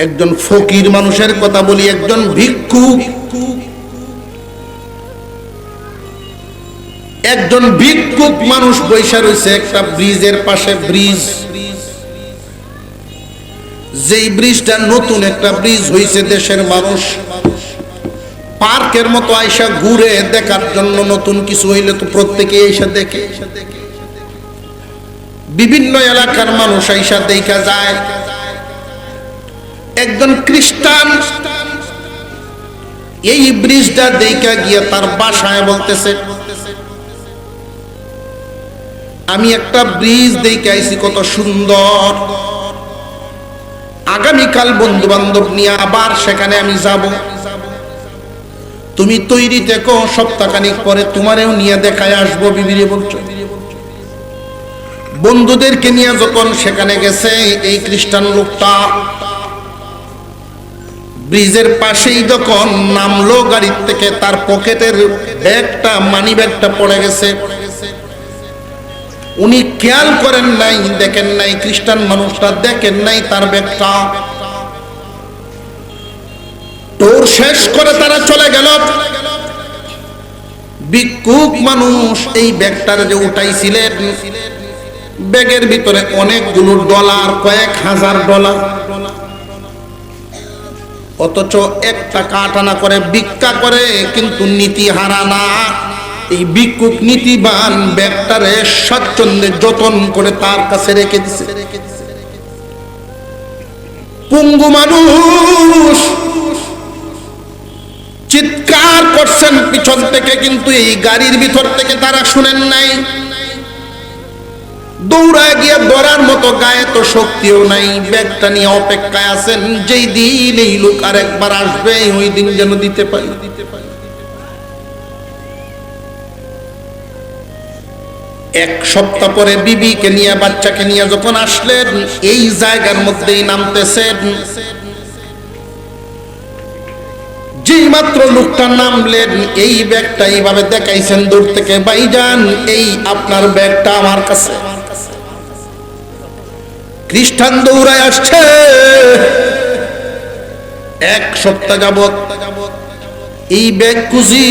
একজন ফকির মানুষের কথা বলি, একজন ভিক্ষুক, একজন ভিক্ষুক মানুষ বৈশা রয়েছে একটা ব্রিজের পাশে। ব্রিজ, যেই ব্রিজটা নতুন একটা ব্রিজ হয়েছে, দেশের মানুষ পার্কের মতো আইসা ঘুরে দেখার জন্য। নতুন কিছু হইলে তো প্রত্যেকে আইসা দেখে, বিভিন্ন এলাকার মানুষ আইসা দেখা যায়। একজন খ্রিস্টান এই ব্রিজটা দেখা গিয়ে তার বাসায় বলতেছে, আমি একটা ব্রিজ দেখে আইছি, কত সুন্দর, আগামীকাল বন্ধু বান্ধব নিয়ে আবার সেখানে আমি যাব, তুমি তৈরি থেকো, সপ্তাহখানিক পরে তোমারেও নিয়ে দেখায় আসবো। বিবিরে বলছো। বন্ধুদেরকে নিয়ে যখন সেখানে গেছে, এই খ্রিস্টান লোকটা ব্রিজের পাশেই যখন নামলো গাড়ির থেকে, তার পকেটের ব্যাগটা, মানি ব্যাগটা পড়ে গেছে। উনি খেয়াল করেন নাই, দেখেন নাই, খ্রিস্টান মানুষটা দেখেন নাই তার ব্যাগটা। টোর শেষ করে তারা চলে গেল। ভিক্ষুক মানুষ এই ব্যাগটার যে উঠাইছিলেন, ব্যাগের ভিতরে অনেকগুলো ডলার, কয়েক হাজার ডলার, অথচ 1 টাকা 8 আনা করে ভিক্ষা করে, কিন্তু নীতি হারা না। এই ভিক্ষুক নীতিবান, ব্যাগটারে স্বাচ্ছন্দ্যে যতন করে তার কাছে রেখে দিছে। পঙ্গু মানুষ চিৎকার করছেন পিছন থেকে, কিন্তু এই গাড়ির ভিতর থেকে তারা শুনেন নাই। দৌড়ায় গিয়ে ধরার মতো গায়ে তো শক্তিও নাই, ব্যাগটা নিয়ে অপেক্ষায় আছেন, যেই দিন এই লোক আর একবার আসবে, ওই দিন যেন দিতে পারি। এক সপ্তাহ পরে বিবিকে নিয়ে, বাচ্চাকে নিয়ে যখন আসলেন, এই জায়গার মধ্যেই নামতেছেন। যেই মাত্র লোকটা নামলেন, এই ব্যাগটা এইভাবে দেখাইছেন দূর থেকে, ভাইজান এই আপনার ব্যাগটা আমার কাছে। খ্রিস্টান দৌড়ায় আসছে। 1 সপ্তাহ যাবত এই ব্যাগ খুঁজি,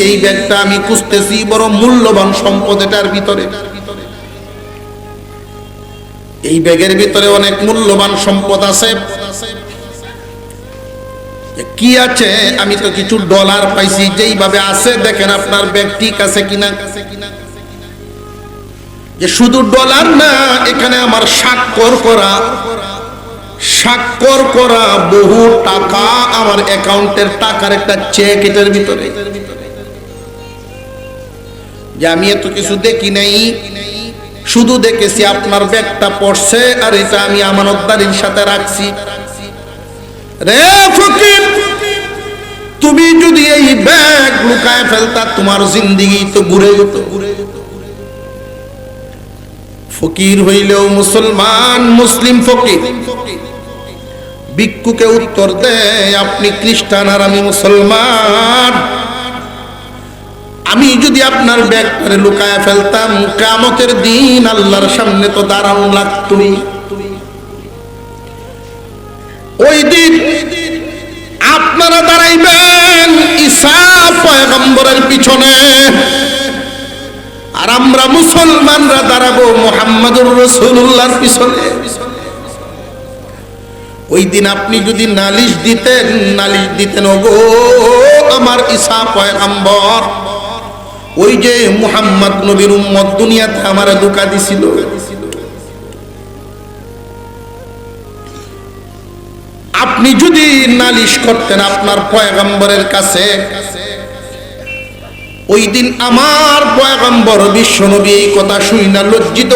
এই ব্যাগটা আমি খুঁজতেছি, বড় মূল্যবান সম্পদ এটার ভিতরে। এই ব্যাগের ভিতরে অনেক মূল্যবান সম্পদ আছে। কি আছে? আমি তো কিছু ডলার পাইছি, যেইভাবে আছে দেখেন আপনার ব্যাগ ঠিক আছে কিনা। যে শুধু ডলার না, এখানে আমার স্বাক্ষর করা বহু টাকা, আমার অ্যাকাউন্টের টাকার একটা চেক এটার ভিতরে। যে আমি এত কিছু দেখি নাই, শুধু দেখেছি আপনার ব্যাগটা পড়ছে, আর এটা আমি আমানতদারির সাথে রাখছি। রে ফকির, তুমি যদি এই ব্যাগ লুকায় ফেলতা, তোমার জিন্দেগি তো ঘুরে যেত। ফকির হইলেও মুসলমান, মুসলিম ফকির। ভিক্ষুকে উত্তর দেয়, আপনি খ্রিস্টান আর আমি মুসলমান। আমি যদি আপনার ব্যাগটারে লুকায় ফেলতাম, কিয়ামতের দিন আল্লাহর সামনে তো দাঁড়ানো লাগতই। ওই দিন আপনারা দাঁড়াইবেন ঈসা পয়গম্বরের পিছনে, আর আমরা মুসলমানরা দাঁড়াবো মুহাম্মদুর রাসূলুল্লাহর পিছনে। ওই দিন আপনি যদি নালিশ দিতেন, ওগো আমার ঈসা পয়গম্বর, ওই যে মুহাম্মদ নবীর উম্মত দুনিয়াতে আমারে ধোঁকা দিছিল, আপনি যদি নালিশ করতেন আপনার পয়গম্বরের কাছে, ওই দিন আমার পয়গম্বর বিশ্বনবী এই কথা শুইনা লজ্জিত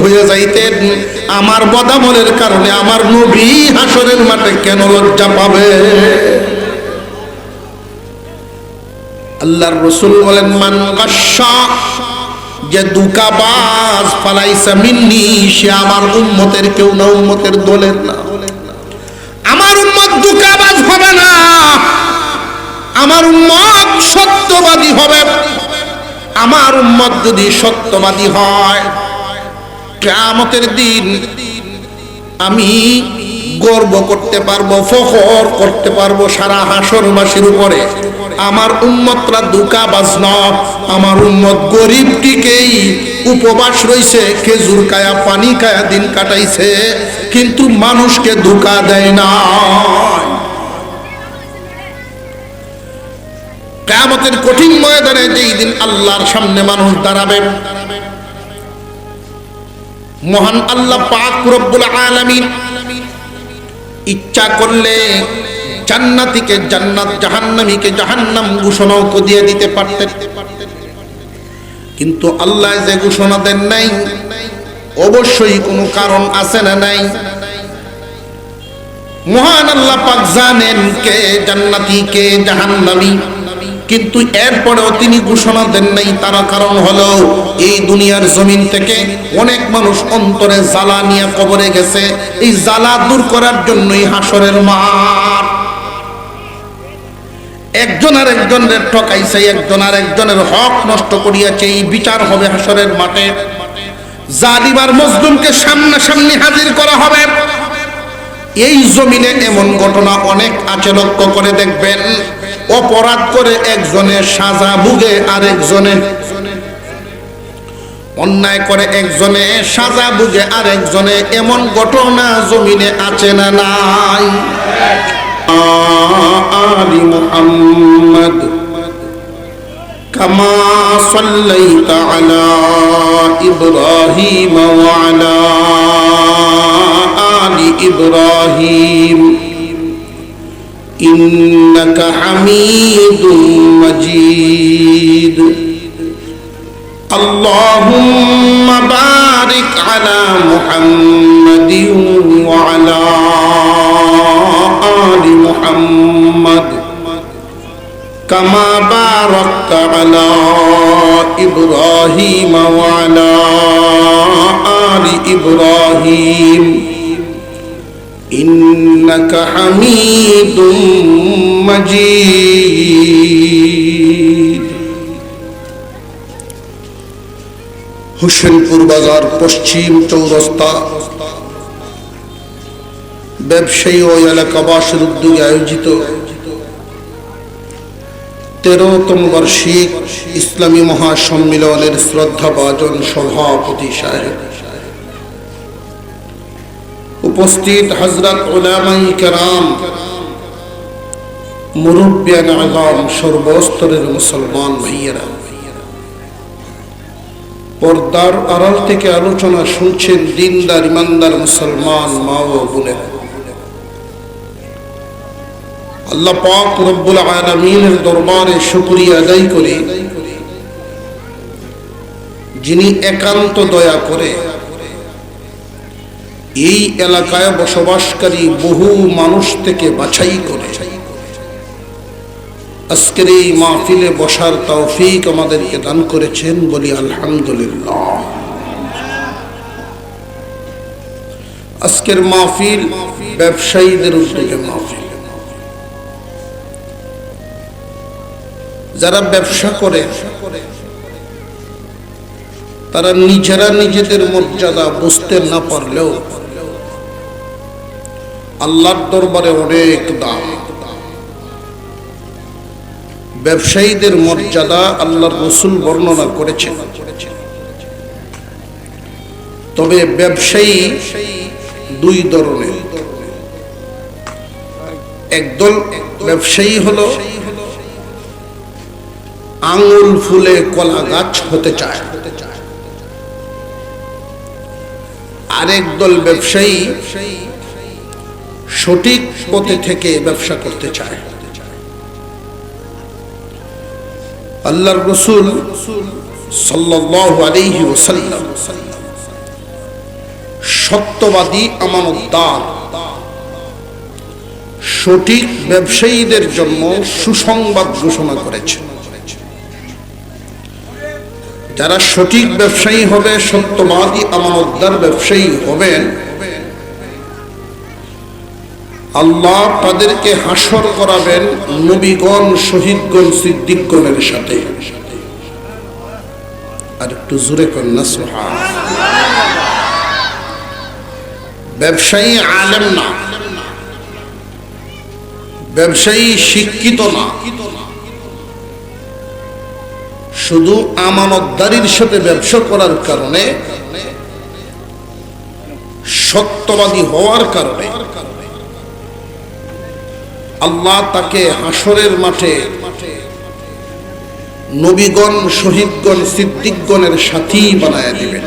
হয়ে যাইতেন। আমার বদামলের কারণে আমার নবী হাসরের মাঠে কেন লজ্জা পাবে? আল্লাহর রাসূল বলেন, মান গাশশা, যে দুকাবাজ, ফালাইসা মিন্নি, সে আমার উম্মতের কেউ না, উম্মতের দলের না। আমার উম্মত দুকাবাজ হবে না, আমার উম্মত সত্যবাদী হবে। আমার উম্মত যদি সত্যবাদী হয়, কিয়ামতের দিন আমি গর্ব করতে পারবো, ফখর করতে পারবো সারা হাসরবাসীর উপরে। আমার উম্মতরা ধোঁকাবাজ নয়, আমার উম্মত গরিব টিকেই উপবাস রইছে, খেজুর খায়া পানি খায়া দিন কাটাইছে, কিন্তু মানুষকে ধোঁকা দেয় না। কিয়ামতের কঠিন ময়দানে যেই দিন আল্লাহর সামনে মানুষ দাঁড়াবে, মহান আল্লাহ পাক রব্বুল আলামিন ইচ্ছা করলে জান্নাতীকে জান্নাত, জাহান্নামীকে জাহান্নাম ঘোষণা দিয়ে দিতে পারতেন, কিন্তু আল্লাহ যে ঘোষণা দেন নাই, অবশ্যই কোনো কারণ আছে না নাই। মহান আল্লাহ পাক জানেন কে জান্নাতী কে জাহান্নামী, কিন্তু এরপরেও তিনি ঘোষণা দেন নাই। তার কারণ হলো এই দুনিয়ার জমিন থেকে অনেক মানুষ অন্তরে জ্বালা নিয়ে কবরে গেছে, এই জ্বালা দূর করার জন্যই হাসরের মাঠ। একজন আর একজনের ঠকাইছে, একজন আর একজনের হক নষ্ট করিয়াছে, এই বিচার হবে হাসরের মাঠে। জালিম আর মজলুমকে সামনাসামনি হাজির করা হবে। এই জমিনে এমন ঘটনা অনেক আছে, লক্ষ্য করে দেখবেন। অপরাধ করে একজনের সাজা ভুগে আরেকজনে, অন্যায় করে একজনে সাজা ভুগে আরেকজনে, এমন ঘটনা জমিনে আছে না নাই? আলি মুহাম্মদ কামা সাল্লাইতা আলা ইব্রাহিম ওয়া আলা আলি ইব্রাহিম ইন্নাকা হামিদুম মাজিদ। আল্লাহুম্মা বারিক আলা মুহাম্মাদিন ওয়া আলা আলি মুহাম্মাদ কামা বারাকতা আলা ইব্রাহিম ওয়া আলা আলি ইব্রাহিম ইন্নাকা হামিদুম মাজিদ। হোসেনপুর বাজার পশ্চিম চৌরাস্তা ব্যবসায়ী ও এলাকাবাসীর উদ্যোগে আয়োজিত 13তম বার্ষিক ইসলামী মহাসম্মেলনের শ্রদ্ধাভাজন সভাপতি সাহেব, উপস্থিত হযরত উলামায়ে কেরাম, মুরব্বিয়ান আযম, সর্বস্তরের মুসলমান ভাইয়েরা, পর্দার আড়াল থেকে আলোচনা শুনছেন দিনদার ইমানদার মুসলমান মা ও বোনেরা। আল্লাহ পাক রব্বুল আলামিনের দরবারে শুকরিয়া আদায় করি, যিনি একান্ত দয়া করে এই এলাকায় বসবাসকারী বহু মানুষ থেকে বাছাই করে আজকের এই মাহফিলে বসার তৌফিক আমাদেরকে দান করেছেন, বলি আলহামদুলিল্লাহ। আজকের মাহফিল ব্যবসায়ীদের উদ্যোগে মাহফিল। যারা ব্যবসা করে তারা নিজেরা নিজেদের মর্যাদা বুঝতে না পারলেও আল্লাহর দরবারে অনেক দাম। ব্যবসায়ীদের মর্যাদা আল্লাহর রাসূল বর্ণনা করেছেন। তবে ব্যবসায়ী দুই ধরনের। একদল ব্যবসায়ী হলো আঙুল ফুলে কলা গাছ হতে চায়, আরেক দল ব্যবসায়ী সঠিক পথে থেকে ব্যবসা করতে চায়। আল্লাহর রাসূল সাল্লাল্লাহু আলাইহি ওয়াসাল্লাম সত্যবাদী আমানতদার সঠিক ব্যবসায়ীদের জন্য সুসংবাদ ঘোষণা করেছেন। যারা সঠিক ব্যবসায়ী হবে, সত্যবাদী আমানতদার ব্যবসায়ী হবেন, আল্লাহ তাদেরকে হাসর করাবেন নবীগণ, শহীদগণ, সিদ্দিকগণের সাথে। আর একটু জোরে কন্যা সুবহানাল্লাহ। ব্যবসায়ী আলেম না, ব্যবসায়ী শিক্ষিত না, শুধু আমানতদারির সাথে ব্যবসা করার কারণে, সত্যবাদী হওয়ার কারণে আল্লাহ তাকে হাসরের মাঠে নবীগণ, শহীদগণ, সিদ্দিকগণের সাথী বানায় দিবেন।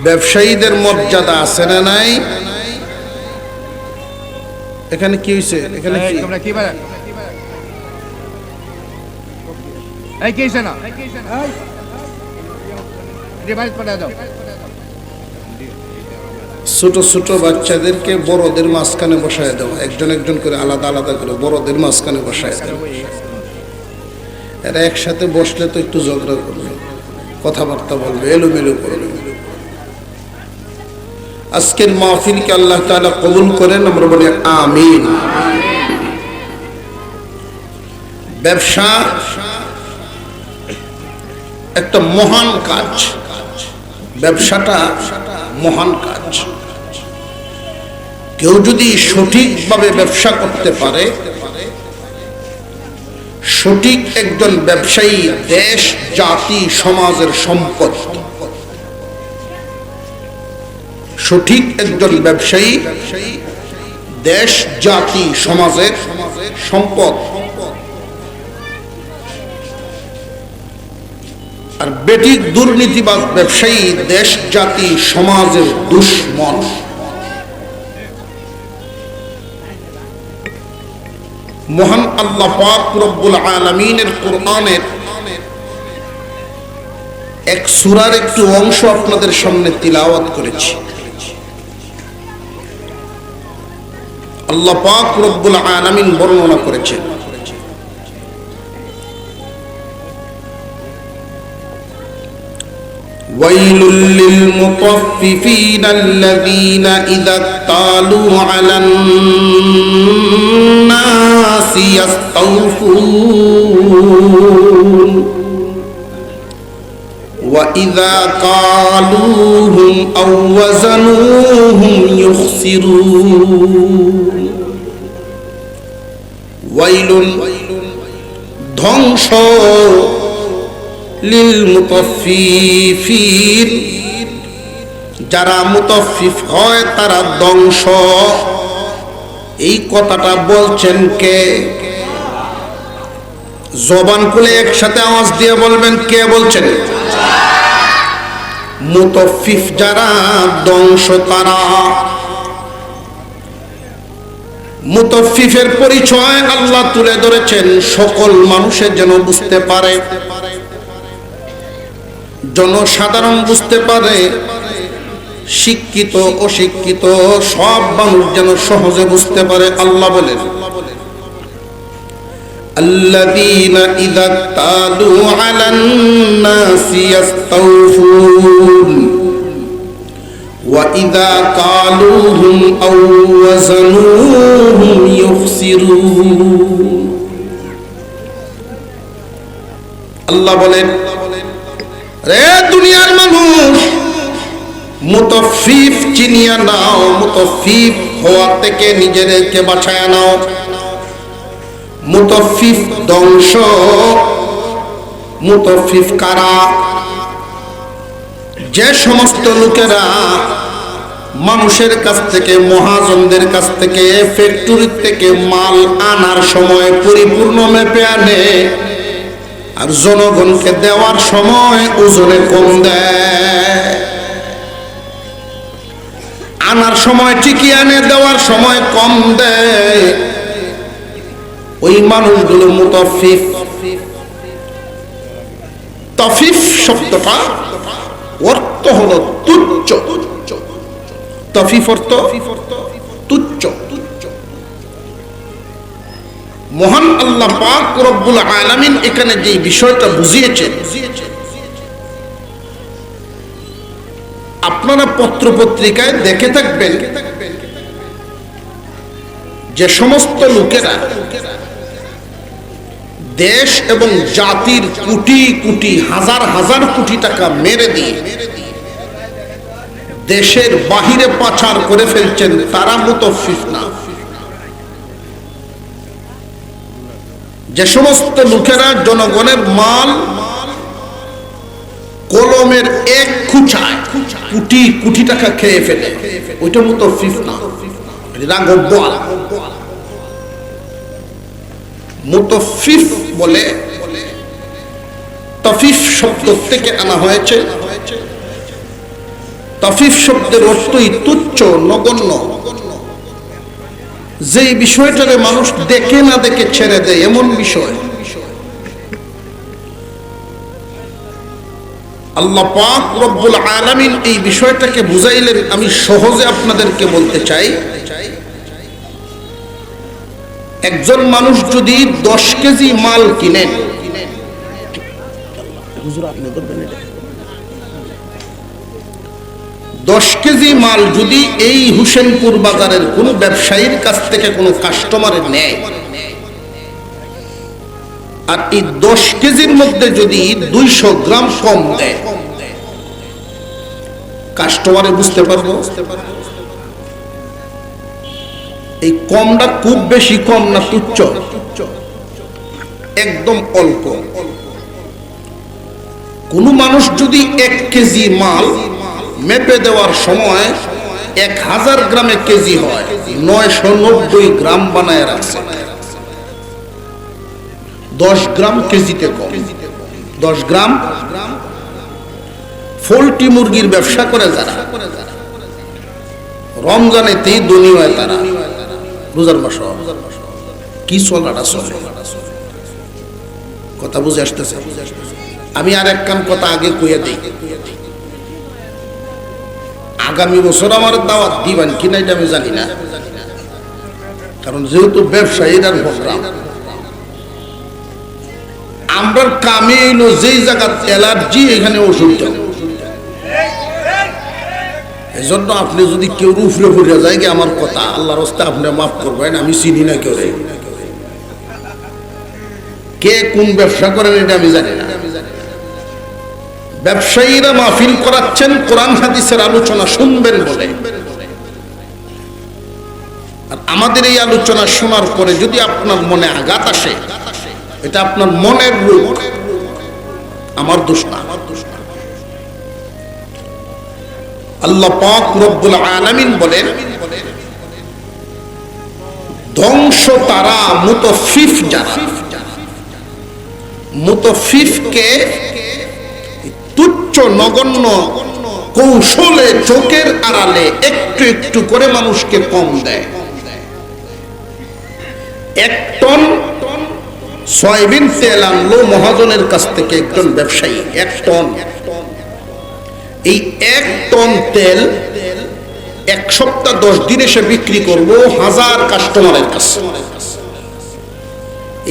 ব্যবসায়ীদের মর্যাদা আছে না নাই? এখানে কি হয়েছে? এখানে কি ছোট ছোট বাচ্চাদেরকে বড়দের মাঝখানে বসায় দেওয়া, একজন একজন করে আলাদা আলাদা করে বড়দের মাঝখানে বসায় দেওয়া। এরা একসাথে বসলে তো একটু ঝগড়া করবে, কথাবার্তা বলবে, এলোমেলো করবে। আজকের মাহফিলকে আল্লাহ তাআলা কবুল করেন, আমরা বলি আমিন। ব্যবসা একটা মহান কাজ, ব্যবসাটা মহান কাজ। কেউ যদি সঠিকভাবে ব্যবসা করতে পারে, সঠিক একজন ব্যবসায়ী দেশ, জাতি, সমাজের সম্পদ। সঠিক একজন ব্যবসায়ী দেশ, জাতি, সমাজের সম্পদ। আর বেঠিক দুর্নীতিবাজ ব্যবসায়ী দেশ, জাতি, সমাজের দুশমন। মহান আল্লাহ পাক রব্বুল আলামিনের কোরআনের এক সূরার একটু অংশ আপনাদের সামনে তিলাওয়াত করেছি। আল্লাহ পাক রব্বুল আলামিন বর্ণনা করেছেন, ওয়াইলুল লিল মুতাফফিফিনা আল্লাযীনা ইযা তালু আলান নাসি ইস্তাওফুন ওয়া ইযা কালুহুম আও ওয়াজানুহুম ইউখসিরুন। ওয়াইলুন ধ্বংস, লিল মুতাফফিফিন যারা মুতাফফিফ হয় তারা ধ্বংস। এই কথাটা বলছেন কে? জবান খুলে একসাথে আওয়াজ দিয়ে বলবেন, কে বলছেন? মুতাফফিফ যারা, ধ্বংস তারা। মুতাফফিফের পরিচয় আল্লাহ তুলে ধরেছেন সকল মানুষের যেন বুঝতে পারে, জনসাধারণ বুঝতে পারে, শিক্ষিত অশিক্ষিত সব মানুষ যেন সহজে বুঝতে পারে। আল্লাহ বলেন, আল্লাযীনা ইযা তালু আলান নাসি ইস্তাওফুন ওয়া ইযা কালুহুম আও ওয়াজানুহুম ইউখসিরুন। আল্লাহ বলেন, রে দুনিয়ার মানুষ, মুতাফফিফ চিনিয়া নাও, মুতাফফিফ হওয়া থেকে নিজেদেরকে বাঁচায় নাও। মুতাফফিফ ধ্বংস। মুতাফফিফ কারা? যে সমস্ত লোকেরা মানুষের কাছ থেকে, মহাজনদের কাছ থেকে, ফ্যাক্টরি থেকে মাল আনার সময় পরিপূর্ণ মেপে আনে, আর জনগণকে দেওয়ার সময় ওজনে কম দেয়। আনার সময় ঠিকই আনে, দেওয়ার সময় কম দেয়। ওই মানুষগুলো মুতাফফিফ। তাফিফ শব্দটা অর্থ হলো তুচ্ছ। তাফিফ অর্থ তুচ্ছ। মহান আল্লাহ পাক রব্বুল আলামিন এখানে যে বিষয়টা বুঝিয়েছেন, আপনারা পত্র পত্রিকায় দেখে থাকবেন যে সমস্ত লোকেরা দেশ এবং জাতির কোটি কোটি, হাজার হাজার কোটি টাকা মেরে দিয়ে দেশের বাহিরে পাচার করে ফেলছেন তারা মুতাফফিফ না। যে সমস্ত লোকেরা জনগণের মাল কলমের এক খুঁচায় কোটি কোটি টাকা খেয়ে ফেলে, ওইটা মুতাফফিফ না, রাগব্বাল। মুতাফফিফ বলে তাফিফ শব্দ থেকে আনা হয়েছে। তাফিফ শব্দের অর্থই তুচ্ছ, নগণ্য, যে বিষয়টাকে মানুষ দেখে না দেখে ছেড়ে দেয় এমন বিষয়। আল্লাহ পাক রব্বুল আলামিন এই বিষয়টাকে বুঝাইলেন। আমি সহজে আপনাদেরকে বলতে চাই, একজন মানুষ যদি 10 কেজি মাল কিনেন, 10 কেজি মাল যদি এই হুসেনপুর বাজারের কোন ব্যবসায়ীর কাছ থেকে কোন কাস্টমারের নেয়, আর এই 10 কেজির মধ্যে যদি 200 গ্রাম কম দেয়, কাস্টমারে বুঝতে পারবো এই কমটা খুব বেশি কম না তুচ্ছ, একদম অল্প। কোন মানুষ যদি 1 কেজি মাল মেপে দেওয়ার সময় 1000 গ্রামে কেজি হয়, 990 গ্রাম বানায় রাখছে, 10 গ্রাম কেজিতে কম। 10 গ্রাম পোল্ট্রি মুরগির ব্যবসা করে যারা, রমজানেতেই ধনী হয় তারা, রোজার মাস কি চলাটা চলে, কথা বুঝে আসতেছে? আমি আর এক কান কথা আগে কইয়া দিই, আগামী বছর আমার দাওয়াত দিবেন কিনা এটা আমি জানি না, কারণ যেহেতু ব্যবসায়ীরা প্রোগ্রাম, আমরা কামে এলো যেই জায়গা অ্যালার্জি এখানে ওষুধ দেন। এই জন্য আপনি যদি কেউ রুফরে ফুরে যায় কি আমার কথা, আল্লাহর রাস্তায় আপনি মাফ করবেন, আমি চিনি না কেউ, কে কোন ব্যবসা করেন এটা আমি জানি না। ব্যবসায়ীরা মাহফিল করাচ্ছেন কোরআন হাদিসের আলোচনা শুনবেন বলে, আর আমাদের এই আলোচনা শোনার পরে যদি আপনার মনে আঘাত আসে, এটা আপনার মনের রোগ, আমার দোষ না। আল্লাহ পাক রব্বুল আলামিন বলেন, ধ্বংস তারা মুতাফফিফ যারা। মুতাফফিফকে তুচ্ছ নগণ্য কৌশলে চোখের আড়ালে একটু একটু করে মানুষকে কম দেয়। 1 টন সয়াবিন তেল আনলো মহাজনের কাছ থেকে একজন ব্যবসায়ী, 1 টন। এই 1 টন তেল 1 সপ্তাহ 10 দিন এসে বিক্রি করবো 1000 কাস্টমারের কাছে।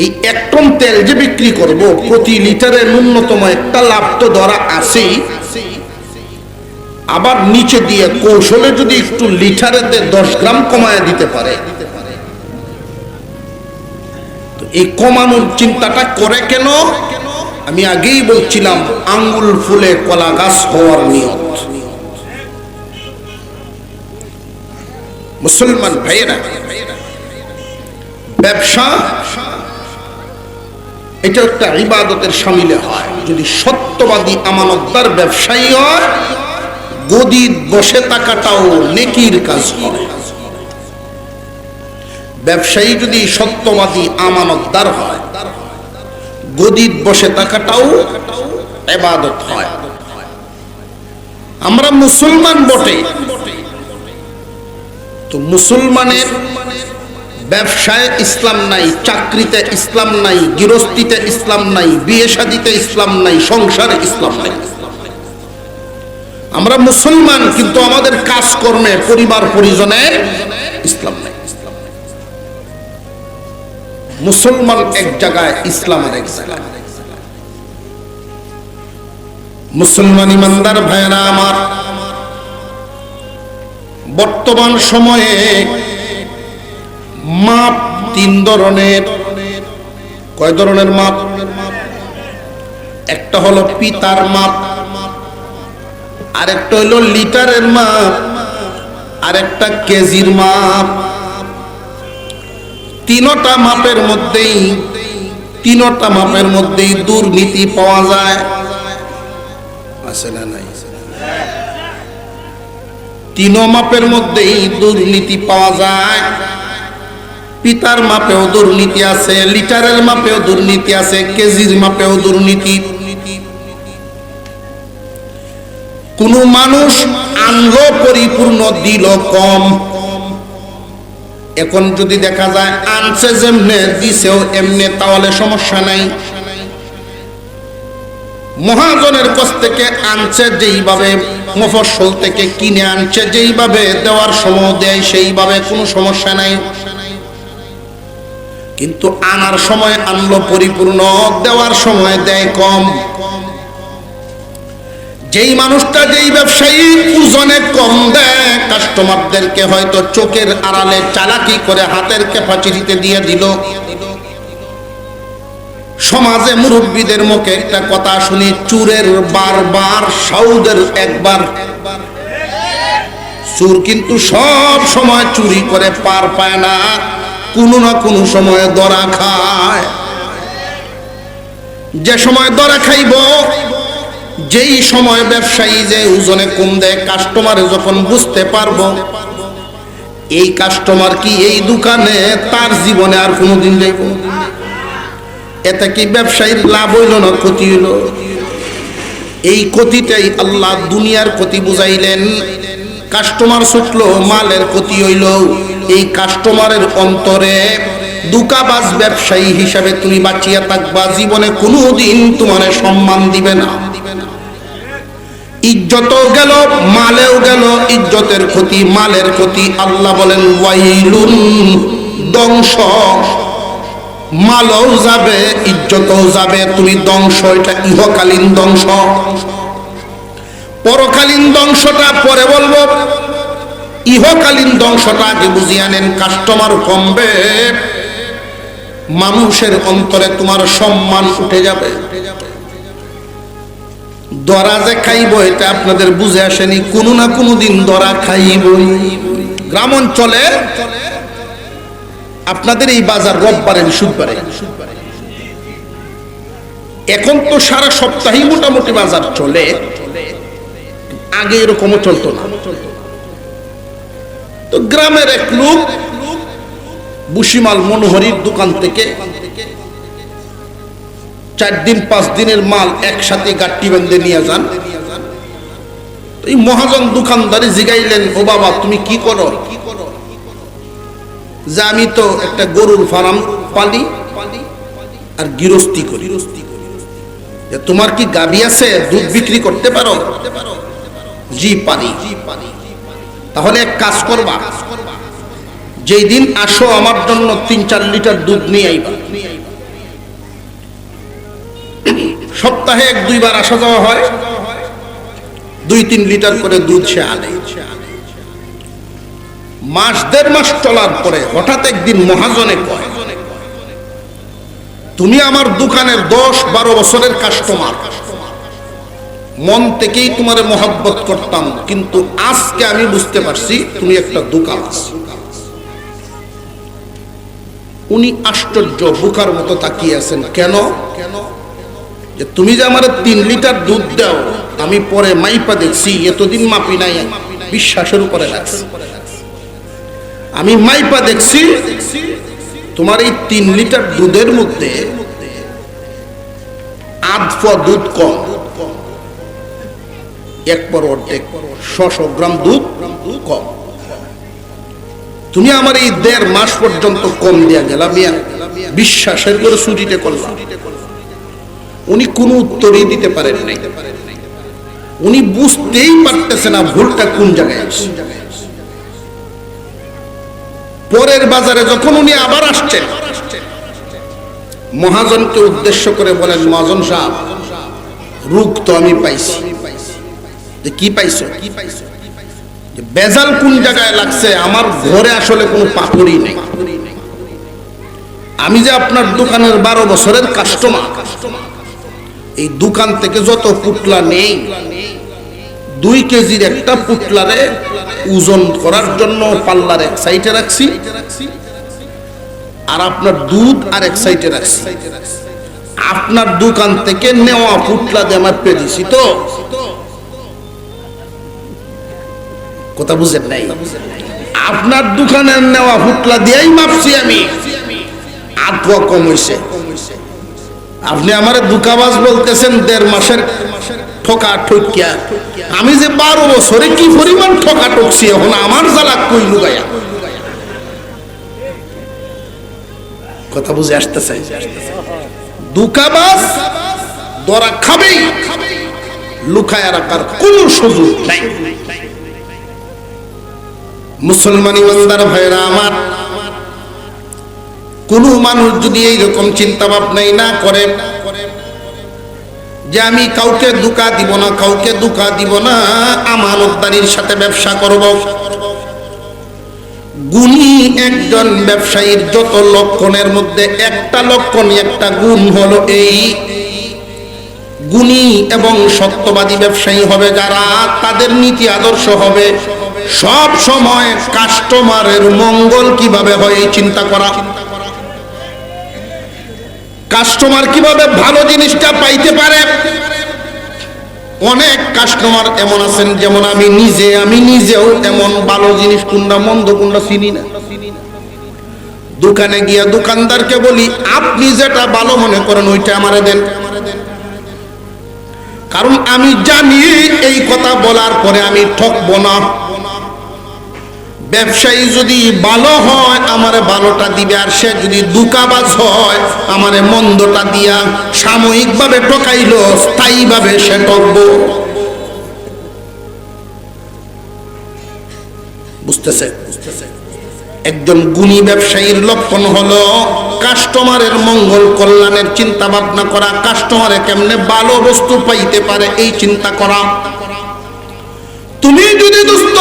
এই 1 টন তেল যে বিক্রি করব, প্রতি লিটারে ন্যূনতম একটা লাভ তো ধরা আছেই, আবার নিচে দিয়ে কৌশলে যদি একটু লিটারে 10 গ্রাম কমায় দিতে পারে, তো এই কমানোর চিন্তাটা করে কেন? আমি আগেই বলছিলাম, আঙ্গুল ফুলে কলা গাছ হওয়ার নিয়ত। মুসলমান ভাইয়েরা, ব্যবসা এটা একটা ইবাদতের শামিলে হয়। যদি সত্যবাদী আমানতদার ব্যবসায়ী হয়, গদিত বসে থাকাটাও নেকির কাজ হয়। ব্যবসায়ী যদি সত্যবাদী আমানতদার হয়, গদিত বসে থাকাটাও ইবাদত হয়। আমরা মুসলমান বটে, তো মুসলমানের ব্যবসায় ইসলাম নাই, চাকরিতে ইসলাম নাই, গৃহস্থিতে ইসলাম নাই, বিয়ে শাদিতে ইসলাম নাই, সংসারে ইসলাম নাই। আমরা মুসলমান, কিন্তু আমাদের কাজকর্মে পরিবার পরিজনে ইসলাম নাই। মুসলমান এক জায়গায়, ইসলাম আর এক জায়গায়। মুসলমান ইমানদার ভাইরা আমার, বর্তমান সময়ে মাপ 3 ধরনের। কয় ধরনের মাপ? একটা হলো পিতার মাপ, আরেকটা হইল লিটারের মাপ, আরেকটা কেজির মাপ। তিনটা মাপের মধ্যেই দুর্নীতি পাওয়া যায়, আছে না নাই? তিন মাপের মধ্যেই দুর্নীতি পাওয়া যায়। পিতার মাপেও দুর্নীতি আছে, লিটারের মাপেও দুর্নীতি আছে, কেজির মাপেও দুর্নীতি। কোন মানুষ আনলো পরিপূর্ণ দিল কম। এখন যদি দেখা যায় আনছে যেমনে দিছেও এমনে, তাহলে সমস্যা নাই। মহাজনের কাছ থেকে আনছে যেইভাবে, মফস্বল থেকে কিনে আনছে যেইভাবে, দেওয়ার সময় দেয় সেইভাবে, কোনো সমস্যা নাই। কিন্তু আনার সময় আনলো পরিপূর্ণ, দেওয়ার সময় দেয় কম। যেই মানুষটা, যেই ব্যবসায়ী ওজনে কম দেয়, কাস্টমারদেরকে হয়তো চোখের আড়ালে চালাকি করে হাতের ক্যাপাসিটিতে দিয়ে দিল। সমাজে মুরব্বীদের মুখে একটা কথা শুনি, চুরের বারবার সাউদের একবার। চুর কিন্তু সব সময় চুরি করে পার পায় না, কোনো না কোনো সময় ধরা খায়। যে সময় ধরা খাইব, যেই সময় ব্যবসায়ী যে ওজনে কম দেয়, কাস্টমারে যখন বুঝতে পারবো এই কাস্টমার কি এই দোকানে তার জীবনে আর কোনোদিন যাইব, এতে কি ব্যবসায়ীর লাভ হইল না ক্ষতি হইল? এই ক্ষতিটাই আল্লাহ দুনিয়ার ক্ষতি বুঝাইলেন। কাস্টমার ছুটলো, মালের ক্ষতি হইল। এই কাস্টমারের অন্তরে দুকাবাজ ব্যবসায়ী হিসাবে তুমি বাঁচিয়া থাকবা, জীবনে কোনোদিন তোমার সম্মান দিবে না। ইজ্জতও গেল, মালেও গেল, ইজ্জতের ক্ষতি, মালের ক্ষতি। আল্লাহ বলেন ওয়াইলুন, ধ্বংস। মালও যাবে, ইজ্জতও যাবে, তুমি ধ্বংস। এটা ইহকালীন ধ্বংস। পরকালীন ধ্বংসটা পরে বলবো, ইহকালীন ধ্বংসটা আগে বুঝিয়ে নেন। কাস্টমার কমবে, মানুষের অন্তরে তোমার সম্মান উঠে যাবে। দরা যে খাইব এটা আপনাদের বুঝে আসেনি, কোনো না কোনো দিন দরা খাইবই। গ্রাম অঞ্চলে আপনাদের এই বাজার রোববারে বুধবারে, এখন তো সারা সপ্তাহেই মোটামুটি বাজার চলে, আগে এরকমও চলতো না। তো গ্রামের এক লোক বুসিমাল মনোহরির দোকান থেকে 4 দিন 5 দিনের মাল একসাথে গাট্টি বেঁধে নিয়ে যান। এই মহাজন দোকানদারি জিগাইলেন, ও বাবা তুমি কি করো? যে আমি তো একটা গরুর ফার্ম পালি আর গৃহস্থী করি। তোমার কি গাভী আছে, দুধ বিক্রি করতে পারো? জি পারি। তাহলে এক কাজ করবা, যেই দিন আসো আমার জন্য 3-4 লিটার দুধ নিয়ে আইবা। সপ্তাহে 1-2 বার আসা যাওয়া হয়, 2-3 লিটার করে দুধ সে আনে। মাস 1.5 মাস চলার পরে হঠাৎ একদিন মহাজনে কয়, তুমি আমার দোকানের 10-12 বছরের কাস্টমার, মন থেকেই তোমারে মহব্বত করতাম, কিন্তু আজকে আমি বুঝতে পারছি তুমি একটা দোকানদার। উনি আশ্চর্য, বোকার মতো তাকিয়ে আছেন। কেন? যে তুমি যে আমার 3 লিটার দুধ দাও, আমি পরে মাইপা দেখছি, এতদিন মাপি নাই, বিশ্বাসের উপরে রাখছি। আমি মাইপা দেখছি তোমার এই 3 লিটার দুধের মধ্যে আধা দুধ কম, 1/4 600 গ্রাম দুধ কম। তুমি আমার এই 1.5 মাস পর্যন্ত কম দিয়া গেলা, মিয়া বিশ্বাসের করে ছুটিতে করলাম। উনি কোনো উত্তরই দিতে পারেন নাই। উনি বুঝতেই পারতেছে না ভুলটা কোন জায়গায়। পরের বাজারে যখন উনি আবার আসছেন, মহাজনকে উদ্দেশ্য করে বলেন, মহাজন সাহেব, রূপ তো আমি পাইছি। যে কি পাইছো? বেজাল কোন জায়গায় লাগছে? আমার ঘরে আসলে কোনো পাথরই নেই। আমি যে আপনার দোকানের 12 বছরের কাস্টমার, এই দোকান থেকে যত পুটলা নেই 2 কেজির একটা পুটলারে ওজন করার জন্য পাল্লার এক সাইডে রাখছি, আর আপনার দুধ আর এক সাইডে রাখছি। আপনার দোকান থেকে নেওয়া পুটলা দিয়ে আমার পেয়েছি তো, কথা বুঝেন নাই? আপনার দোকানের নেওয়া পুটলা দিয়েই মাপছি আমি, আধা কম হয়েছে। আপনি আমার দুকাবাজ বলতেছেন 1.5 মাসের ঠকা ঠকিয়া। আমি যে 12 বছরে কি পরিমাণ ঠকা ঠকছি, এখন আমার জ্বালা কই লুগাইয়া। কথা বুঝে আসতেছে? দুকাবাজ ধরা খাবেই, লুকায়া রাখার কোন সুযোগ নাই। মুসলমান ইমানদার ভাইরা আমার, কোন মানুষ যদি এইরকম চিন্তা ভাবনাই না করে যে আমি কাউকে ধোঁকা দিব না, কাউকে ধোঁকা দিব না, আমানতদারির সাথে ব্যবসা করব। গুণী একজন ব্যবসায়ীর যত লক্ষণের মধ্যে একটা লক্ষণ, একটা গুণ হলো এই, গুণী এবং সত্যবাদী ব্যবসায়ী হবে যারা, তাদের নীতি আদর্শ হবে সব সময় কাস্টমারের মঙ্গল কিভাবে হয় এই চিন্তা করা। কাস্টমার কিভাবে ভালো জিনিসটা পাইতে পারে। অনেক কাস্টমার এমন আছেন, যেমন আমি নিজেও এমন, ভালো জিনিস কোনটা মন্দ কোনটা চিনি না। দোকানে গিয়া দোকানদারকে বলি আপনি যেটা ভালো মনে করেন ওইটা আমারে দেন, কারণ আমি জানি এই কথা বলার পরে আমি ঠকবো না। ব্যবসায়ী যদি ভালো হয় আমারে ভালোটা দিবে, আর সে যদি দুকাবাজ হয় আমারে মন্দটা দিয়া সাময়িকভাবে ঠকাইলো, স্থায়ীভাবে সে ঠকবো। বুঝতেছে? একজন গুণী ব্যবসায়ীর লক্ষণ হলো কাস্টমারের মঙ্গল কল্যাণের চিন্তা ভাবনা করা, কাস্টমারে কেমনে ভালো বস্তু পাইতে পারে এই চিন্তা করা। তুমি যদি দোস্ত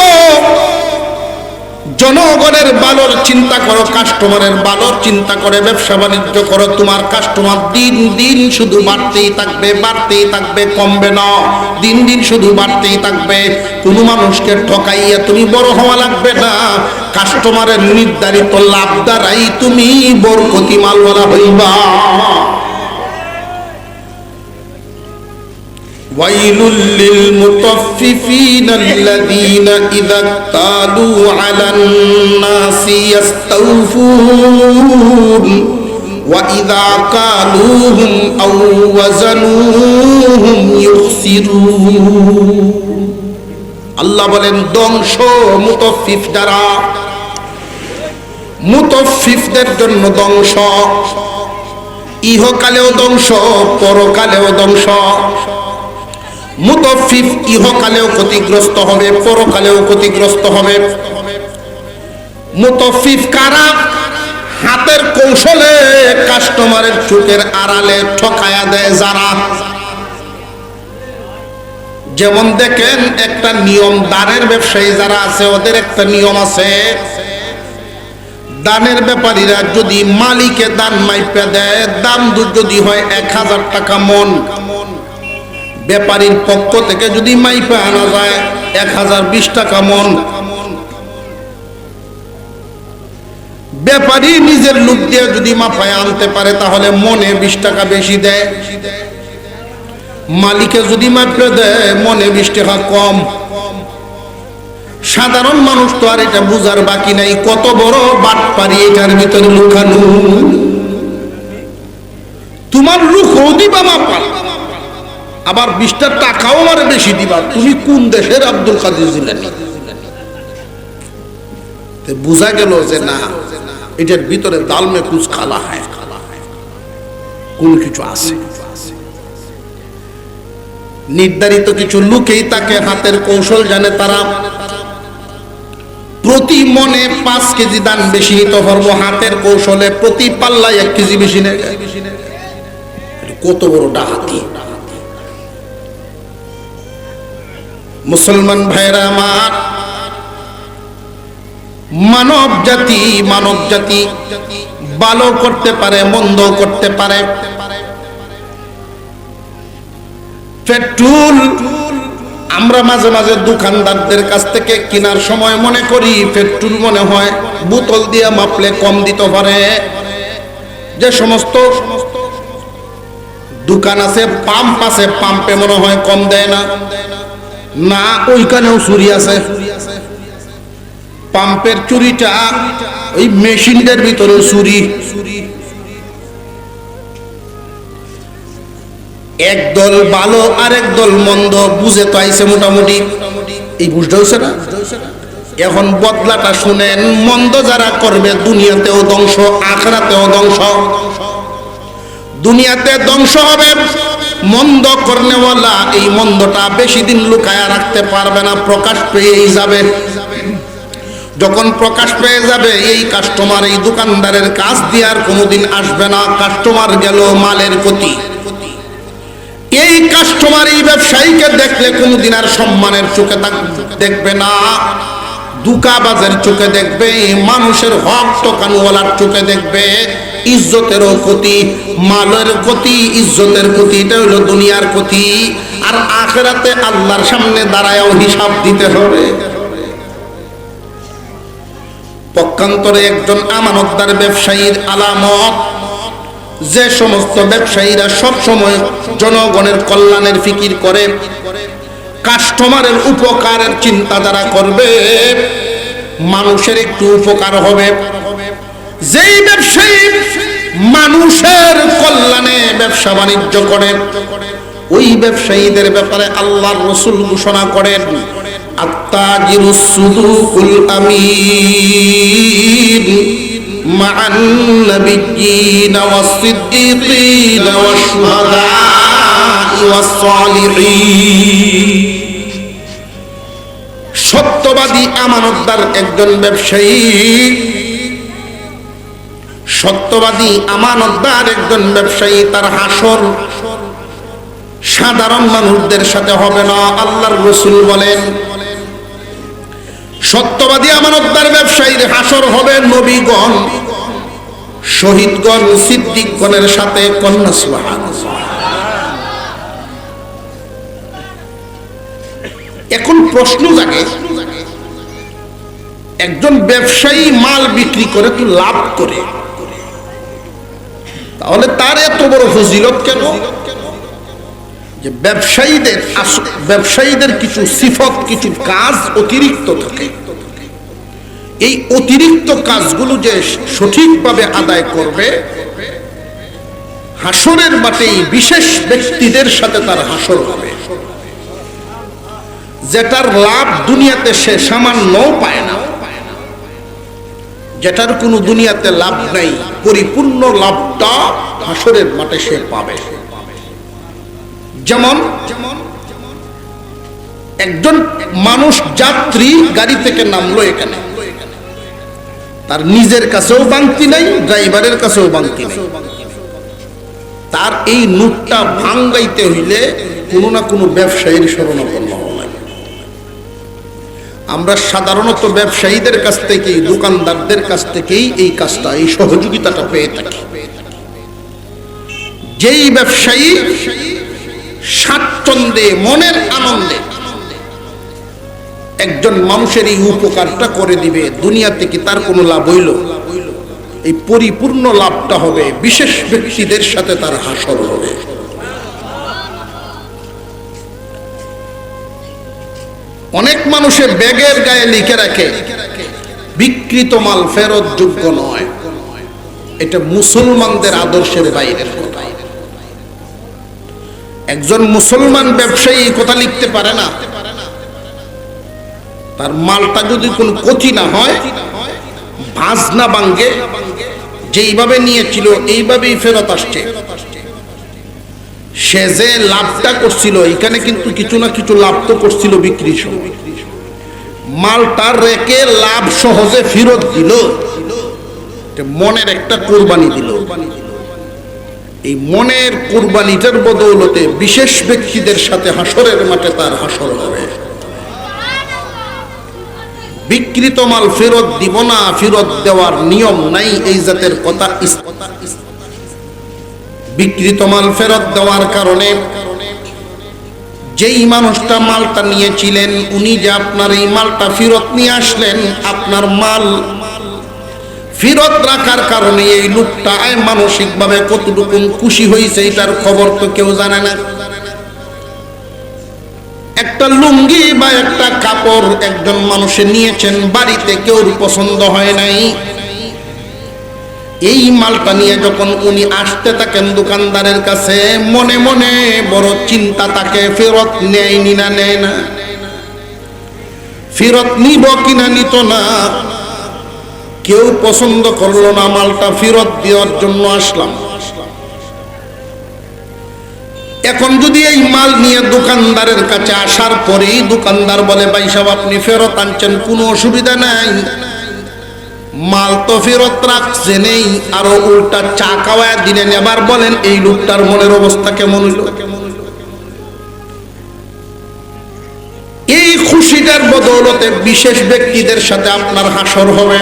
জনগণের ভালোর চিন্তা করো, কাস্টমারের ভালোর চিন্তা করে ব্যবসা বাণিজ্য করো, তোমার কাস্টমার দিন দিন শুধু বাড়তেই থাকবে, বাড়তেই থাকবে, কমবে না, দিন দিন শুধু বাড়তেই থাকবে। কোনো মানুষকে ঠকাইয়া তুমি বড় হওয়া লাগবে না, কাস্টমারের নির্ধারিত লাভ দ্বারাই তুমি বরকতি মালওয়ালা হইবা। ويل للمطففين الذين إذا اكتالوا على الناس يستوفون وإذا كالوهم أو وزنوهم يخسرون। আল্লাহ বলেন ধ্বংস মুতাফফিফ যারা, মুতাফফিফদের জন্য ধ্বংস, ইহকালেও ধ্বংস, পরকালেও ধ্বংস। মুতাফফিফ ইহকালেও ক্ষতিগ্রস্ত হবে, পরকালেও ক্ষতিগ্রস্ত হবে। মুতাফফিফ কারা? হাতের কৌশলে কাস্টমারের চোখের আড়ালে ঠকায়া দেয় যারা। যেমন দেখেন একটা নিয়ম, দানের ব্যবসায়ী যারা আছে ওদের একটা নিয়ম আছে, দানের ব্যাপারীরা যদি মালিকে দান মাইপা দেয়, দাম যদি হয় 1000 টাকা মন, ব্যাপারীর পক্ষ থেকে যদি মাইপা আনা যায় 1020 টাকা মন, ব্যাপারী নিজের লোক দিয়ে যদি মাপায় আনতে পারে তাহলে মনে 20 টাকা বেশি দেয়, মালিকে যদি মাপে দেয় মনে 20 টাকা কম। সাধারণ মানুষ তো আর এটা বুঝার বাকি নাই কত বড় বাটপারি এটার ভিতরে লুকানো। তোমার লুকও দিবা মাপা, আবার 20 টাকাও আমার বেশি দিবা। তুমি কোন দেশের আব্দুল কাদের জিলানী? বুঝা গেল যে না, এটার ভিতরে দালমে কুছ খালা হয়, কোন কিছু আছে। নির্ধারিত কিছু লোকেই তাকে হাতের কৌশল জানে, তারা প্রতি মনে 5 কেজি দান বেশি নিতে পারবো, হাতের কৌশলে প্রতি পাল্লায় 1 কেজি বেশি নেয়। কত বড় ডাকাতি! মুসলমান ভাইরা আমার, মানব জাতি ভালো করতে পারে, মন্দ করতে পারে। পেট্রোল আমরা মাঝে মাঝে দোকানদারদের কাছ থেকে কেনার সময় মনে করি পেট্রোল মনে হয় বোতল দিয়ে মাপলে কম দিতে পারে। যে সমস্ত দোকান আছে, পাম্প আছে, পাম্পে মনে হয় কম দেয় না। না, ওইখানেও চুরি আছে। পাম্পের চুরিটা ওই মেশিনটার ভিতরে চুরি। একদল ভালো আর একদল মন্দ বুঝে তো আইছে মোটামুটি। এই বুঝতে হয়েছে না? এখন বদলাটা শুনেন, মন্দ যারা করবে দুনিয়াতেও ধ্বংস, আখিরাতেও ধ্বংস। দুনিয়াতে ধ্বংস হবে, মন্দ করনেওয়ালা এই মন্দটা বেশি দিন লুকায়া রাখতে পারবে না, প্রকাশ পেয়েই যাবে। যখন প্রকাশ পেয়ে যাবে, এই কাস্টমার এই দোকানদারের কাজ দিয়ে আর কোনোদিন আসবে না। কাস্টমার গেল মালের প্রতি। এই কাস্টমার এই ব্যবসায়ীকে দেখলে কোনোদিন আর সম্মানের চোখে দেখবে না, দুকাবাজের চোখে দেখবে, মানুষের হক টোকানওয়ালার চোখে দেখবে। ইজ্জতেরও ক্ষতি, মালের ক্ষতি, ইজ্জতের ক্ষতি, এটা হলো দুনিয়ার ক্ষতি। আর আখিরাতে আল্লাহর সামনে দাঁড়ায়ও হিসাব দিতে হবে। পক্ষান্তরে একজন আমানতদার ব্যবসায়ীর আলামত, যে সমস্ত ব্যবসায়ীরা সব সময় জনগণের কল্যাণের ফিকির করে, কাস্টমারের উপকারের চিন্তা যারা করবে, মানুষের একটু উপকার হবে। যেই ব্যবসায়ী মানুষের কল্যাণে ব্যবসা বাণিজ্য করেন, ওই ব্যবসায়ীদের ব্যাপারে আল্লাহর রাসূল ঘোষণা করেন, আত্তাজিরুস সুদুকুল আমিন মা'আন নাবিয়্যিনা ওয়াস-সিদ্দীকিনা ওয়াশ-শুহাদা'i ওয়াস-সালিহিন। সত্যবাদী আমানতদার একজন ব্যবসায়ী, সত্যবাদী আমানতদার একজন ব্যবসায়ী, তার হাসর সাধারণ মানুষদের সাথে হবে না। আল্লাহর রাসূল বলেন, সত্যবাদী আমানতদার ব্যবসায়ীর হাসর হবে নবীগণ, শহীদগণ, সিদ্দিকগণের সাথে। কন্যা সুবহানাল্লাহ। এখন প্রশ্ন জাগে, একজন ব্যবসায়ী মাল বিক্রি করে তো লাভ করে, তাহলে তার এত বড় ফজিলত কেন? যে ব্যবসায়ীদের কিছু সিফত, কিছু কাজ অতিরিক্ত থাকে। এই অতিরিক্ত কাজগুলো যে সঠিকভাবে আদায় করবে, হাসরের মাঠে বিশেষ ব্যক্তিদের সাথে তার হাসর হবে, যেটার লাভ দুনিয়াতে সে সামান্যও পায় না, যেটার কোনো দুনিয়াতে লাভ নাই, পরিপূর্ণ লাভটা হাসরের মাঠে সে পাবে। যেমন একজন মানুষ যাত্রী গাড়ি থেকে নামলো, এখানে তার নিজের কাছেও বাংতি নাই, ড্রাইভারের কাছেও বাংতি নাই। তার এই নোটটা ভাঙাইতে হইলে কোনো না কোনো ব্যবসায়ীর শরণাপন্ন হওয়া লাগে। আমরা সাধারণত ব্যবসায়ীদের কাছ থেকেই, দোকানদারদের কাছ থেকেই এই কাজটা, এই সহযোগিতাটা পেয়ে থাকি। যেই ব্যবসায়ী স্বাচ্ছন্দ্যে, মনের আনন্দে একজন মানুষের এই উপকারটা করে দিবে, দুনিয়া থেকে তার কোনো লাভ হইল, এই পরিপূর্ণ লাভটা হবে বিশেষ ব্যক্তিদের সাথে তার হাসর হবে। অনেক মানুষের ব্যাগের গায়ে লিখে রাখে, বিকৃত মাল ফেরত যোগ্য নয়। এটা মুসলমানদের আদর্শের বাইরের কথা। একজন মুসলমান ব্যবসায়ী কথা লিখতে পারে না। তার মালটা যদি কোনো ক্ষতি না হয়, ভাঁজ না ভাঙে, যেইভাবে নিয়েছিল এইভাবেই ফেরত আসছে, সে যে লাভটা করছিল, এখানে কিন্তু কিছু না কিছু লাভ তো করছিল বিক্রির সময়। মালটা রেখে লাভ সহজে ফেরত দিল, মনের একটা কোরবানি দিল। এই মনের কোরবানিটার বদৌলতে বিশেষ ব্যক্তিদের সাথে হাসরের মাঠে তার হাসর হবে। বিকৃত মাল ফেরত দিব না, ফেরত দেওয়ার নিয়ম নাই, এই জাতের কথা। বিকৃত মাল ফেরত দেওয়ার কারণে যেই মানুষটা মালটা নিয়েছিলেন উনি যে আপনার এই মালটা ফেরত নিয়ে আসলেন, আপনার মাল ফেরত রাখার কারণে এই লোকটা মানসিকভাবে কতটুকু খুশি হয়েছে এটার খবর তো কেউ জানে না। একটা লুঙ্গি বা একটা কাপড় একজন মানুষে নিয়েছেন, বাড়িতে কেউ পছন্দ হয় নাই। এই মালটা নিয়ে যখন উনি আসতে থাকেন দোকানদারের কাছে, মনে মনে বড় চিন্তা তাকে, ফেরত নেয়নি না নেয় না, ফেরত নিব কিনা নিত না, কেউ পছন্দ করলো না, মালটা ফেরত দেওয়ার জন্য আসলাম। এখন যদি এই মাল নিয়ে দোকানদারের কাছে আসার পরেই দোকানদার বলে, ভাই সাহেব আপনি ফেরত আনছেন, কোনো অসুবিধা নাই, মাল তো ফেরত রাখছে নেই, আরো উল্টা চা খাওয়ায় দিলেন, এবার বলেন এই লোকটার মনের অবস্থা কেমন হইল? এই খুশিটার বদৌলতে বিশেষ ব্যক্তিদের সাথে আপনার হাসর হবে।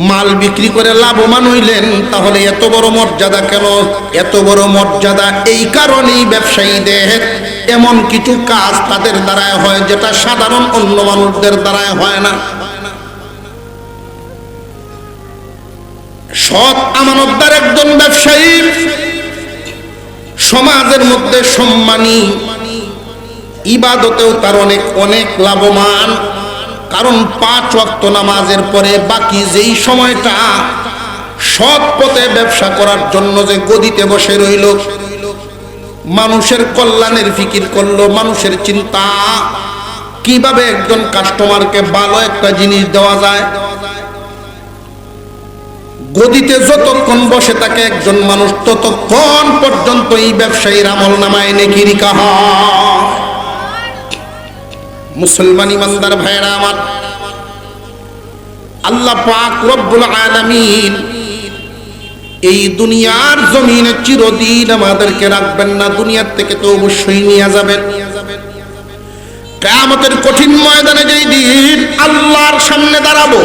মাল বিক্রি করে লাভবান হইলেন, তাহলে এত বড় মর্যাদা কেন? এত বড় মর্যাদা এই কারণেই ব্যবসায়ীদের এমন কিছু কাজ তাদের দ্বারায় হয় যেটা সাধারণ অন্য মানুষদের দ্বারায় হয় না। সৎ আমানতদার একজন ব্যবসায়ী সমাজের মধ্যে সম্মানী, ইবাদতেও তার অনেক অনেক লাভবান। কারণ 5 ওয়াক্ত নামাজের পরে বাকি যেই সময়টা সৎ পথে ব্যবসা করার জন্য যে গদিতে বসে রইল, মানুষের কল্যাণের ফিকির করলো, মানুষের চিন্তা কিভাবে একজন কাস্টমারকে ভালো একটা জিনিস দেওয়া যায়। গদিতে যতক্ষণ বসে থাকে একজন মানুষ, ততক্ষণ পর্যন্ত এই ব্যবসায়ীর আমল নামায় নেকি লিখা হয়। মুসলমান ইমানদার ভাইরা আমার, আল্লাহ পাক রব্বুল আলামিন এই দুনিয়ার জমিনে চিরদিন আমাদেরকে রাখবেন না, দুনিয়ার থেকে তো অবশ্যই নিয়ে যাবেন। কিয়ামতের কঠিন ময়দানে যেই দিন আল্লাহর সামনে দাঁড়াবো,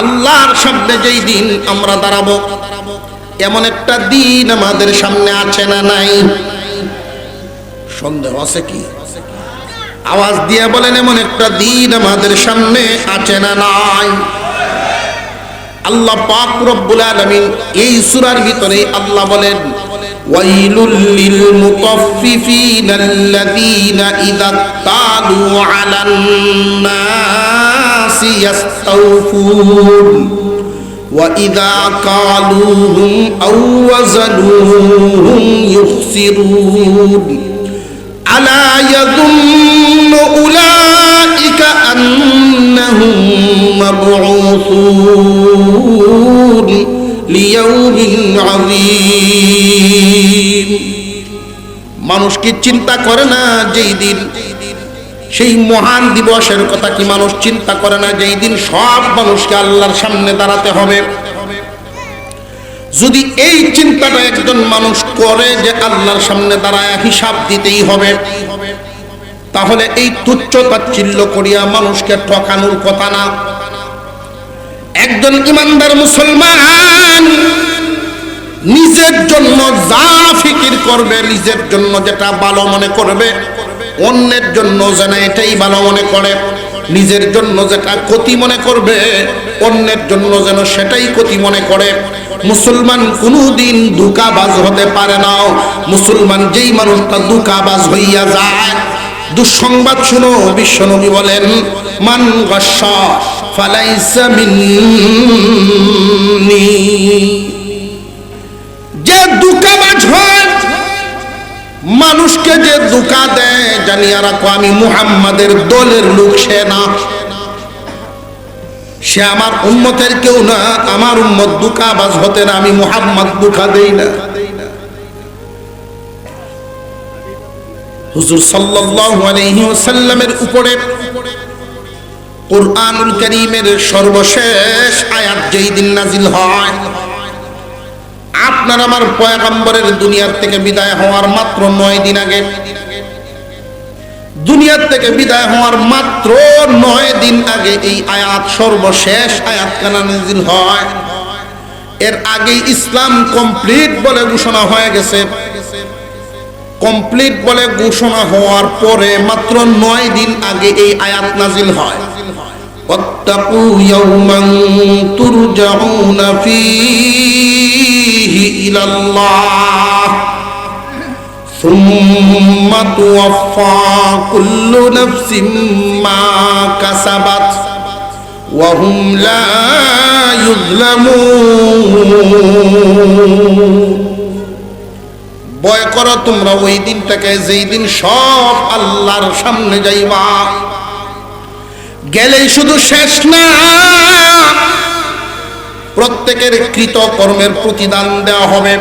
আল্লাহর সামনে যেই দিন আমরা দাঁড়াবো, এমন একটা দিন আমাদের সামনে আছে না নাই? সন্দেহ আছে কি? আওয়াজ দিয়ে বলেন, এমন একটা দিন আমাদের সামনে আছে না নাই? আল্লাহ পাক রব্বুল আলামিন এই সূরার ভিতরে আল্লাহ বলেন, ওয়াইলুল লিল মুতাফফিফিনাল্লাযীনা ইযা তালু আলান নাসি ইস্তাওফুন ওয়া ইযা কালুহুম আও ওয়াজানুহুম ইখসিরুন আলা ইয়াযুন্নু উলাইকা আন্নাহুম মাবউসুন লিয়াউমিন আযীম। মানুষ কি চিন্তা করে না যেই দিন, সেই মহান দিবসের কথা কি মানুষ চিন্তা করে না যেই দিন সব মানুষকে আল্লাহর সামনে দাঁড়াতে হবে? যদি এই চিন্তাটা একজন মানুষ করে যে আল্লাহর সামনে দাঁড়ায় হিসাব দিতেই হবে, তাহলে এই তুচ্ছ তাচ্ছিল্য করিয়া মানুষকে ঠকানোর কথা না। একজন ইমানদার মুসলমান নিজের জন্য যা ফিকির করবে, নিজের জন্য যেটা ভালো মনে করবে, অন্যের জন্য যেন এটাই ভালো মনে করে। নিজের জন্য যেটা ক্ষতি মনে করবে, অন্যের জন্য যেন সেটাই ক্ষতি মনে করে। মুসলমান কোনদিন ধোঁকাবাজ হতে পারে না। মুসলমান যেই মানুষটা ধোঁকাবাজ হইয়া যায়, দুঃসংবাদ শুনো, বিশ্বনবী বলেন, মান গাশশা ফালাইসা মিন্নি। যে ধোঁকাবাজ হয়, মানুষকে যে ধোঁকা দেয়, জানিয়া রাখো আমি মুহাম্মাদের দলের লোক সে না, সে আমার উম্মতের কেউ না। আমার উম্মত ধোঁকাবাজ হতে না, আমি মুহাম্মদ ধোঁকা দেই না। হুজুর সাল্লাল্লাহু আলাইহি ওয়াসাল্লামের উপরে কুরআনুল কারীমের সর্বশেষ আয়াত যেই দিন নাজিল হয়, আপনার আমার পয়গম্বরের দুনিয়ার থেকে বিদায় হওয়ার মাত্র 9 দিন আগে, দুনিয়ার থেকে বিদায় হওয়ার মাত্র 9 দিন আগে এই আয়াত, সর্বশেষ আয়াত কানা নাজিল হয়। এর আগে ইসলাম কমপ্লিট বলে ঘোষণা হয়ে গেছে। কমপ্লিট বলে ঘোষণা হওয়ার পরে মাত্র 9 দিন আগে এই আয়াত নাজিল হয়, ওয়াত্তাকু ইয়াওমান তুরজাউনা ফীহি ইলাল্লাহ সুম্মা তুওয়াফফা কুল্লু নাফসিম মা কাসাবাত ওয়া হুম লা ইউযলামুন। ভয় করো তোমরা ওই দিনটাকে যেই দিন সব আল্লাহর সামনে যাইবা। গেলেই শুধু শেষ না, প্রত্যেকের কৃত কর্মের প্রতিদান দেওয়া হবে।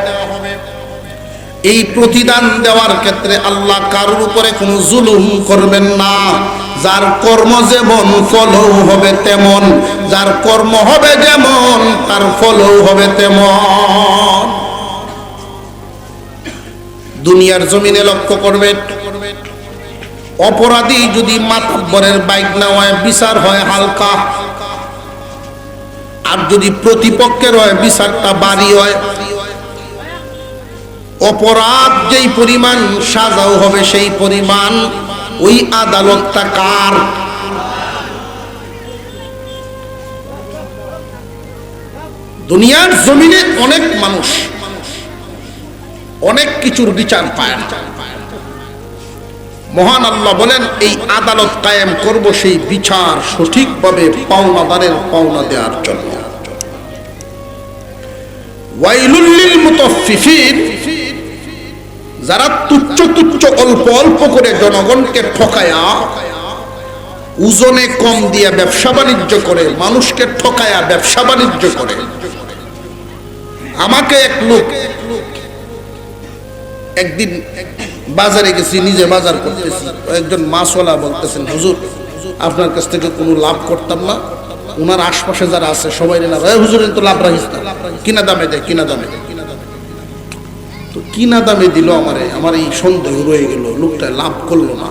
এই প্রতিদান দেওয়ার ক্ষেত্রে আল্লাহ কারোর উপরে কোনো জুলুম করবেন না। যার কর্ম যেমন ফলও হবে তেমন, যার কর্ম হবে যেমন তার ফলও হবে তেমন। দুনিয়ার জমিনে লক্ষ্য করবেন, অপরাধী যদি মাতব্বরের বাইক না হয় বিচার হয় হালকা, আর যদি প্রতিপক্ষের হয় বিচারটা ভারী হয়। অপরাধ যেই পরিমাণ সাজাও হবে সেই পরিমাণ। ওই আদালতটা কার? দুনিয়ার জমিনে অনেক মানুষ অনেক কিছুর বিচার পায় না। মহান আল্লাহ বলেন এই আদালত কায়েম করব সেই বিচার সঠিকভাবে পাওনাদারের পাওনা দেওয়ার জন্য। ওয়াইলুল লিল মুতাফফিফিন, যারা তুচ্ছ তুচ্ছ অল্প অল্প করে জনগণকে ঠকায়া, ওজনে কম দিয়ে ব্যবসা বাণিজ্য করে, মানুষকে ঠকায়া ব্যবসা বাণিজ্য করে। আমাকে এক লোক একদিন বাজারে গেছি, নিজে বাজার করতেছি, একজন মাছওয়ালা বলতেছেন, হুজুর আপনার কাছ থেকে কোনো লাভ করতাম না, ওনার আশপাশে যারা আছে সবাই না, হুজুর তো লাভ রাখিস না, কিনা দামে দেয়, কিনা দামে। তো কিনা দামে দিল আমারে, আমার এই সন্দেহ রয়ে গেল, লোকটা লাভ করলো না।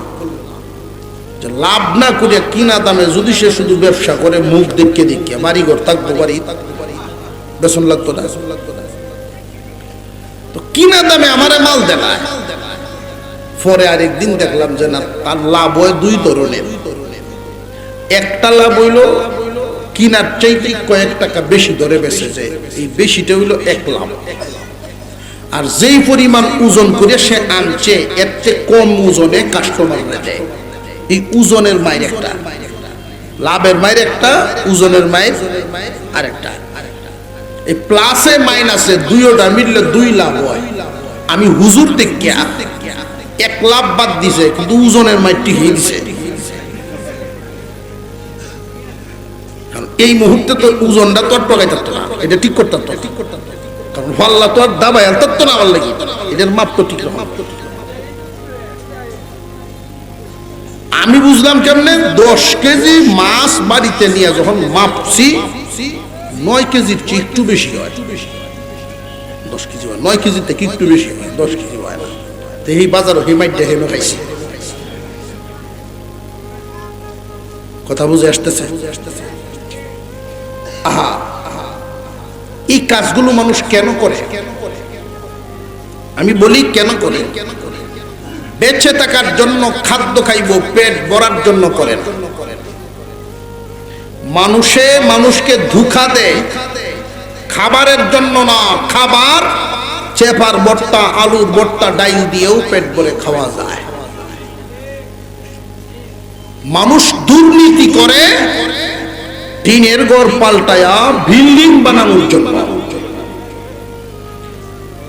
যে লাভ না করে কিনা দামে যদি সে শুধু ব্যবসা করে মুখ দেখে দেখে বাড়ি ঘর থাকবো, বাড়ি বেতন লাগতো না, তো কিনা দামে আমারে মাল দেয়। পরে আরেকদিন দেখলাম যে না, তার লাভ হয় দুই ধরনের। একটা লাভ হইল কিনার চাইতে কয়েক টাকা বেশি ধরে বেঁচে যায়, এই বেশিটা হইল এক লাভ। আর যেই পরিমাণ ওজন করে সে আনছে এর চেয়ে কম ওজনে কাস্টমাররা দেয়। এই ওজনের মায়ের একটা, লাভের মায়ের একটা, ওজনের মায়ের আরেকটা। এই প্লাসে মাইনাসে দুইটা মিললে দুই লাভ হয়। আমি হুজুর দেখে এক লাভ বাদ দিছে, কিন্তু ওজনের মায়ের টিকে দিছে। এই মুহূর্তে তো ওজনটা তো আর টকাই থাকতো না, এটা ঠিক করতে পারতো, কারণ পাল্লা তো আর দাবাই আর থাকতো না, আমার লাগি এটার মাপ তো ঠিক রকম। আমি বুঝলাম কেমনে, 10 কেজি মাছ বাড়িতে নিয়ে যখন মাপছি 9 কেজির চেয়ে একটু বেশি হয়। 10 কেজি হয়, 9 কেজির থেকে একটু বেশি হয়, 10 কেজি হয় না। তো এই বাজারও হেমাইটা হেমে খাইছি। কথা বুঝে আসতেছে? আহা, এই কাজগুলো মানুষ কেন করে? আমি বলি কেন করে? বেঁচে থাকার জন্য, খাদ্য খাইব, পেট ভরার জন্য করেন। মানুষকে ধোঁকা দেয় খাবারের জন্য না। খাবার চেপার ভর্তা, আলুর ভর্তা, ডাইল দিয়েও পেট ভরে খাওয়া যায়। মানুষ দুর্নীতি করে টিনের ঘর পাল্টায়া বিল্ডিং বানানোর জন্য।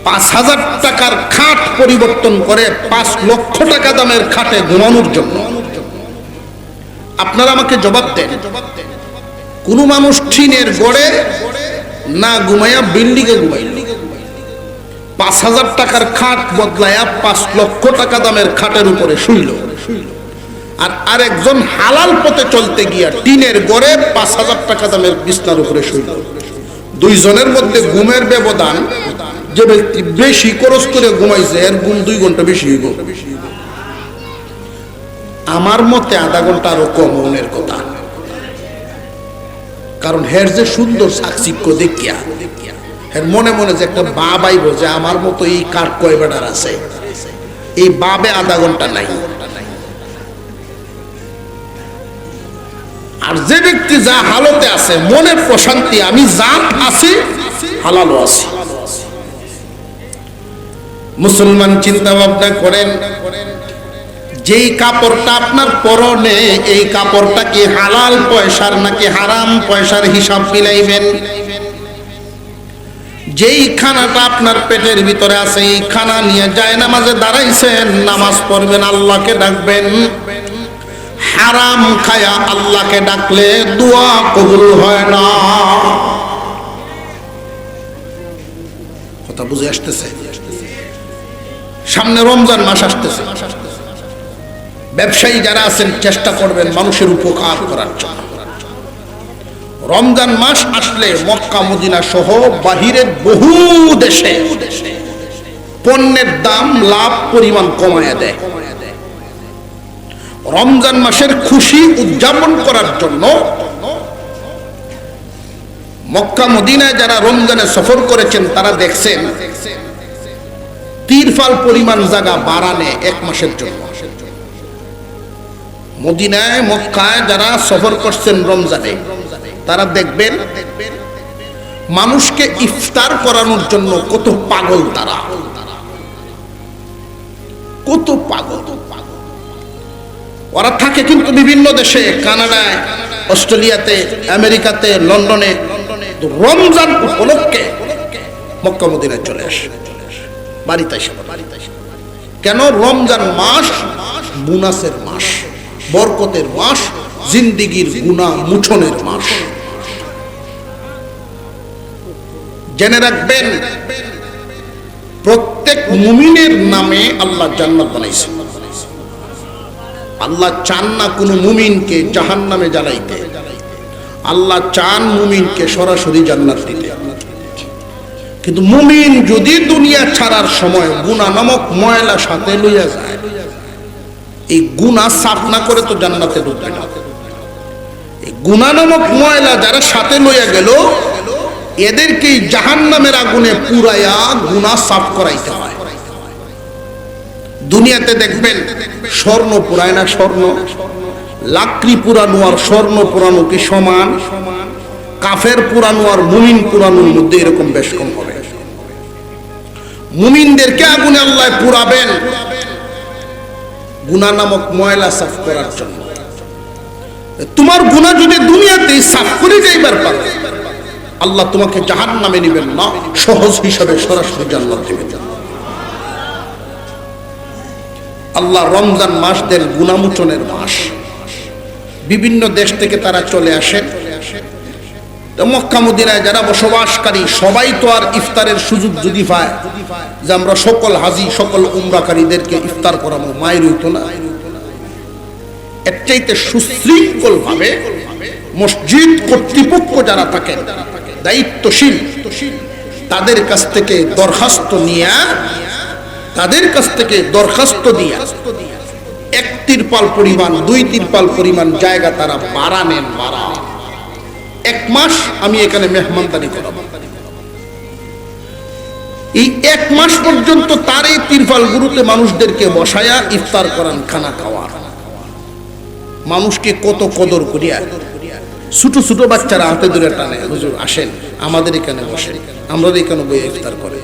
5,000 টাকার খাট পরিবর্তন করে 5 লক্ষ টাকা দামের খাটে ঘুমানোর জন্য। আপনারা আমাকে জবাব দেন, কোন মানুষ টিনের ঘরে না ঘুমাইয়া বিল্ডিং এ ঘুমাই, 5,000 টাকার খাট বদলায়া 5 লক্ষ টাকা দামের খাটের উপরে শুইল। আর আরেকজন হালাল পথে চলতে গিয়া টিনের ঘরে 5,000 টাকা দামের বিছনার উপরে শুইল। দুইজনের মধ্যে ঘুমের ব্যবধান, যে ব্যক্তি বেশি খরচ করে ঘুমাইছে এর ঘুম 2 ঘন্টা বেশি হইব। আমার মতে আধা ঘন্টা আরো কম মনের কথা, কারণ হের যে সুন্দর চাকচিক্য দেখিয়া হের মনে মনে যে একটা বা বাইব যে আমার মতো এই কাঠ কয় বেটার আছে, এই বাবে আধা ঘন্টা নাই। আর যে ব্যক্তি যা হালতে আছে, মনের প্রশান্তি, আমি যা আছি হালালও আছি। মুসলমান চিন্তা ভাবনা করেন, যেই কাপড়টা আপনার পরনে, এই কাপড়টা কি হালাল পয়সার নাকি হারাম পয়সার হিসাব মিলাইবেন। যেই খানাটা আপনার পেটের ভিতরে আছে, এই খানা নিয়ে যায় নামাজে দাঁড়াইছেন, নামাজ পড়বেন, আল্লাহকে ডাকবেন। হারাম খায়া আল্লাহকে ডাকলে দোয়া কবুল হয় না। কথা বুঝে আসতেছে? সামনে রমজান মাস আসতেছে, ব্যবসায়ী যারা আছেন চেষ্টা করবেন মানুষের উপকার করার জন্য। রমজান মাস আসলে মক্কা মদিনা সহ বাহিরের বহু দেশে পণ্যের দাম লাভ পরিমাণ কমায়া দেয়। রমজান মাসের খুশি উদযাপন করার জন্য মক্কা মদিনায় যারা রমজানে সফর করেছেন তারা দেখছেন তিরফাল পরিমাণ জায়গা বাড়ানে এক মাসের জন্য। মদিনায় মক্কায় যারা সফর করছেন রমজানে, তারা দেখবেন মানুষকে ইফতার করানোর জন্য কত পাগল তারা, কত পাগল। ওরা থাকে কিন্তু বিভিন্ন দেশে, কানাডায়, অস্ট্রেলিয়াতে, আমেরিকাতে, লন্ডনে। রমজান উপলক্ষে মক্কা মদিনায় চলে আসে, বাড়িতে আসে। কেন? রমজান মাস বোনাসের মাস, বরকতের মাস, জিন্দিগির গুনাহ মুছনের মাস। জেনে রাখবেন, প্রত্যেক মুমিনের নামে আল্লাহ জান্নাত বানাইছে। আল্লাহ চান না কোন মুমিনকে জাহান্নামে জ্বালাইতে, আল্লাহ চান মুমিনকে সরাসরি জান্নাত দিতে। কিন্তু মুমিন যদি দুনিয়া ছাড়ার সময় গুনাহ নামক ময়লা সাথে লইয়া যায়, এই গুনাহ সাফ না করে তো জান্নাতে ঢুকবে না। এই গুনাহ নামক ময়লা যারা সাথে লইয়া গেল, এদেরকে জাহান্নামের আগুনে পুরাইয়া গুনাহ সাফ করাইতে হয়। দুনিয়াতে দেখবেন স্বর্ণ পুরায় না, স্বর্ণ লাকড়ি পুরানো আর স্বর্ণ পুরানো কি সমান? কাফের পুরানো আর মুমিন পুরানোর মধ্যে এরকম বেশ কম হবে। মুমিনদেরকে আগুনে আল্লাহ পুরাবেন গুনাহ নামক ময়লা সাফ করার জন্য। তোমার গুনাহ যদি দুনিয়াতেই সাফ করে যাইবার পারে, আল্লাহ তোমাকে জাহান্নামে নেবেন না, সহজ হিসাবে সরাসরি জান্নাত দিবেন। আল্লাহ রমজান মাস দেন গুনাহমোচনের মাস। বিভিন্ন দেশ থেকে তারা চলে আসেন। মক্কা মদিনায় যারা বসবাসকারী সবাই তো আর ইফতারের সুযোগ যদি পায় যে আমরা সকল হাজি সকল উমরাকারীদেরকে ইফতার করাবো, মায়ের হইতো না। এর চাইতে সুশৃঙ্খল ভাবে মসজিদ কর্তৃপক্ষ যারা থাকেন দায়িত্বশীল, তাদের কাছ থেকে দরখাস্ত নিয়ে, তাদের কাছ থেকে দরখাস্ত দিয়া এক তিরপাল পরিমাণ, দুই তিরপাল পরিমাণ জায়গা তারা ভাড়া নেন। ভাড়া এক মাস আমি এখানে মেহমানদারি করাবো। এই এক মাস পর্যন্ত তার এই তিরপাল গুরুতে মানুষদেরকে বসায়া ইফতার করান, খানা খাওয়া। মানুষকে কত কদর করিয়া, ছোট ছোট বাচ্চারা হাতে ধরে টানে, হুজুর আসেন আমাদের এখানে বসেন, আমরা এখানে বই ইফতার করে।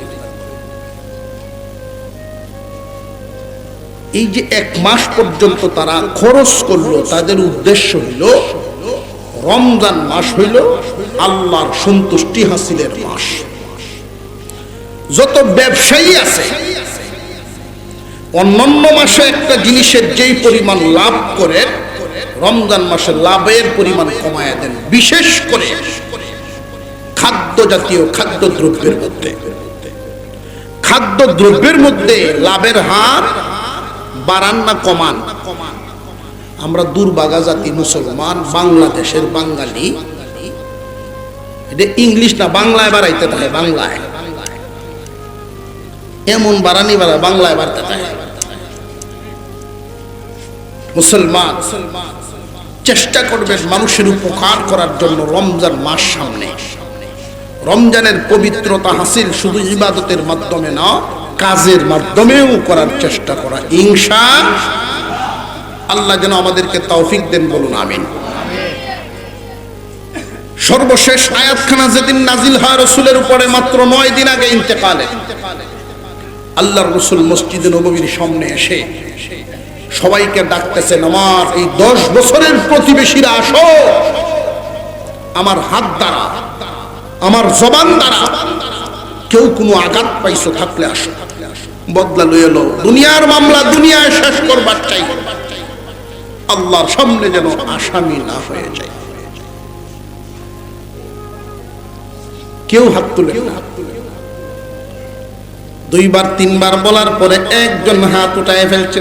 এই যে এক মাস পর্যন্ত তারা খরচ করলো, তাদের উদ্দেশ্য হইল রমজান মাস হইল আল্লাহর সন্তুষ্টি হাসিলের মাস। যত ব্যবসায়ী আছে অন্যান্য মাসে একটা জিনিসের যেই পরিমাণ লাভ করে, রমজান মাসে লাভের পরিমাণ কমায়া দেন, বিশেষ করে খাদ্য জাতীয় খাদ্য দ্রব্যের মধ্যে। খাদ্য দ্রব্যের মধ্যে লাভের হার বাড়ান না কমান? আমরা দুর্ভাগা জাতি মুসলমান, বাংলাদেশের বাঙালি, এটা ইংলিশ না বাংলায় বাড়াইতে থাকে। বাংলায় এমন বাড়ানি বাড়ায়, বাংলায় বাড়তে থাকে। মুসলমান চেষ্টা করবেন মানুষের উপকার করার জন্য। রমজান মাস সামনে, রমজানের পবিত্রতা হাসিল শুধু ইবাদতের মাধ্যমে না, কাজের মাধ্যমেও করার চেষ্টা করা। ইনশাআল্লাহ যেন আমাদেরকে তৌফিক দেন, বলুন আমিন। সর্বশেষ আয়াতখানা যেদিন নাজিল হয় রাসূলের উপরে মাত্র 9 দিন আগে ইন্তেকালে, আল্লাহর রাসূল মসজিদে নববীর সামনে এসে সবাইকে ডাকতেছেন, আমার এই 10 বছরের প্রতিবেশীরা আসো, আমার হাত দ্বারা, আমার জবান দ্বারা কেউ কোনো আঘাত পাইছো থাকলে আসো, বদলা লয়ে লো। দুনিয়ার মামলা দুনিয়ায় শেষ করবার চাই, আল্লাহর সামনে যেন আসামি না হয়ে যায়। কেউ হাত তুলে না। 2বার 3বার বলার পরে একজন হাত উঠায় ফেলছে।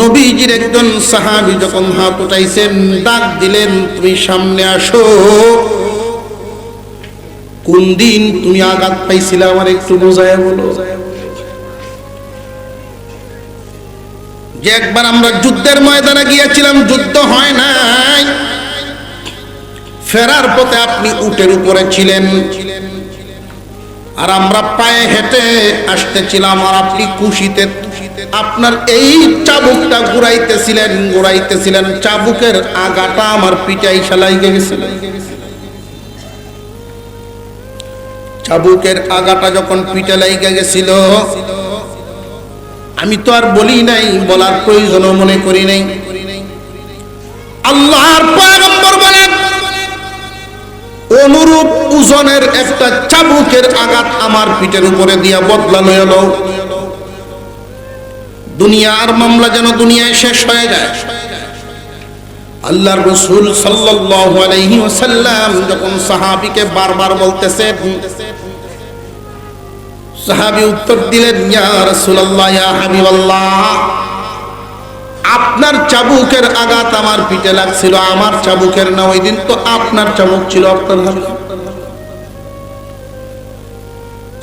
নবীজির একজন সাহাবী যখন হাত উঠাইছেন, ডাক দিলেন, তুমি সামনে আসো, কোন দিন তুমি আঘাত পাইছিলে আমার একটু বোঝায় বলো। যে একবার আমরা যুদ্ধের ময়দানে গিয়েছিলাম, যুদ্ধ হয় নাই, ফেরার পথে আপনি উটের উপরে ছিলেন আর আমরা পায়ে হেঁটে আসতেছিলাম, আর আপনি কুশিতে আপনার এই চাবুকটা ঘুরাইতেছিলেন, চাবুকের আগাটা আমার পিঠাই সেলাই গেছিল। চাবুকের আগাটা যখন পিঠে লাইগা গেছিল, আমি তো আর বলি নাই, বলার প্রয়োজনও মনে করি নাই। আল্লাহর পয়গম্বর বলেন, অনুরূপ ওজনের একটা চাবুকের আঘাত আমার পিঠের উপরে দিয়া বদলা লয়ে নাও। দুনিয়ার মামলা যেন দুনিয়ায় শেষ হয়ে যায়। আল্লাহর রাসূল সাল্লাল্লাহু আলাইহি ওয়াসাল্লাম যখন সাহাবীকে বারবার বলতেছেন, সাহাবী উত্তর দিলেন, ইয়া রাসূলুল্লাহ, ইয়া হাবিবাল্লাহ, আপনার চাবুকের আঘাত আমার পিঠে লাগছিল, আমার চাবুকের না, ওই দিন তো আপনার চাবুক ছিল আপনার হাতে।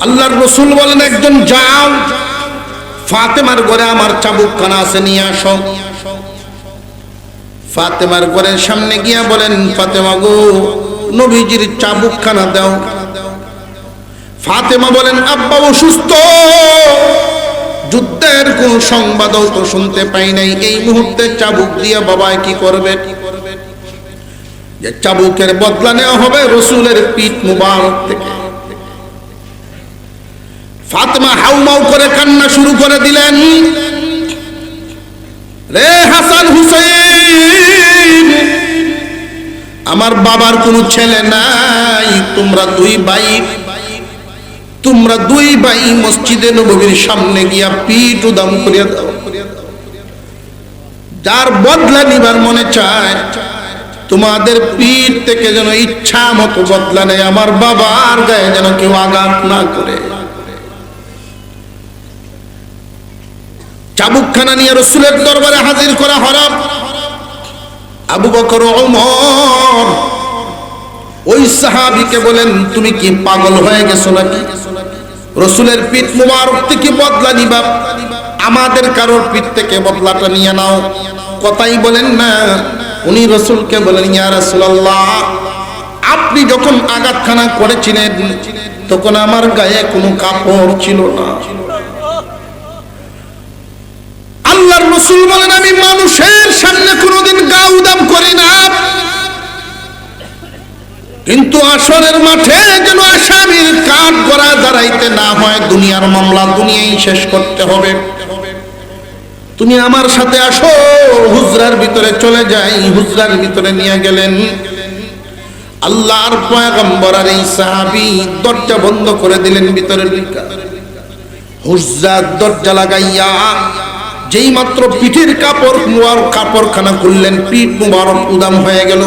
আল্লাহর রাসূল বলেন, একজন যাও, ফাতেমার ঘরে আমার চাবুকখানা আছে, নিয়ে আসো। ফাতেমার ঘরের সামনে গিয়া বলেন, ফাতেমা গো, নবীজির চাবুকখানা দাও। ফাতেমা বলেন, আব্বা অসুস্থ, যুদ্ধের কোন সংবাদও তো শুনতে পাই নাই, এই মুহূর্তে চাবুক দিয়ে বাবায় কি করবে? যে চাবুকের বদলা নেওয়া হবে রাসূলের পিঠ মুবারক থেকে। ফাতেমা হাউমাউ করে কান্না শুরু করে দিলেন, রে হাসান হুসাইন, আমার বাবার কোনো ছেলে নাই, তোমরা দুই ভাই মসজিদে নববীর সামনে গিয়া পিঠ উদাম করিয়া দাও। যার বদলা নিবার মনে চায়, তোমাদের পিঠ থেকে যেন ইচ্ছা মতো বদলা নেয়, আমার বাবার গায়ে যেন কেউ আঘাত না করে। চাবুকখানা নিয়ে রাসূলের দরবারে হাজির করা হলো। আবু বকর, ওমর ওই সাহাবীকে বলেন, তুমি কি পাগল হয়ে গেছো নাকি? রাসূলের পিঠ মুবারক থেকে বদলা নিবা, আমাদের কারোর পিঠ থেকে বদলাটা নিয়ে নাও। কথাই বলেন না। উনি রাসূলকে বলেন, ইয়া রাসূলুল্লাহ, আপনি যখন আঘাতখানা করেছিলেন তখন আমার গায়ে কোনো কাপড় ছিল না। আল্লাহর রাসূল বলেন, আমি মানুষের সামনে কোনোদিন গা উদাম করি না, কিন্তু আসরের মাঠে যেন আসামির কাঠ গড়া দাঁড়াইতে না হয়। দুনিয়ার মামলা দুনিয়ায় শেষ করতে হবে। তুমি আমার সাথে আসো, হুজরার ভিতরে চলে যাই। হুজরার ভিতরে নিয়ে গেলেন। আল্লাহর পয়গম্বর আর এই সাহাবী দরজা বন্ধ করে দিলেন ভিতরের দিকে। হুজরার দরজা লাগাইয়া যেই মাত্র পিঠের কাপড়খানা খুললেন, পিঠ মুবারক উদাম হয়ে গেল।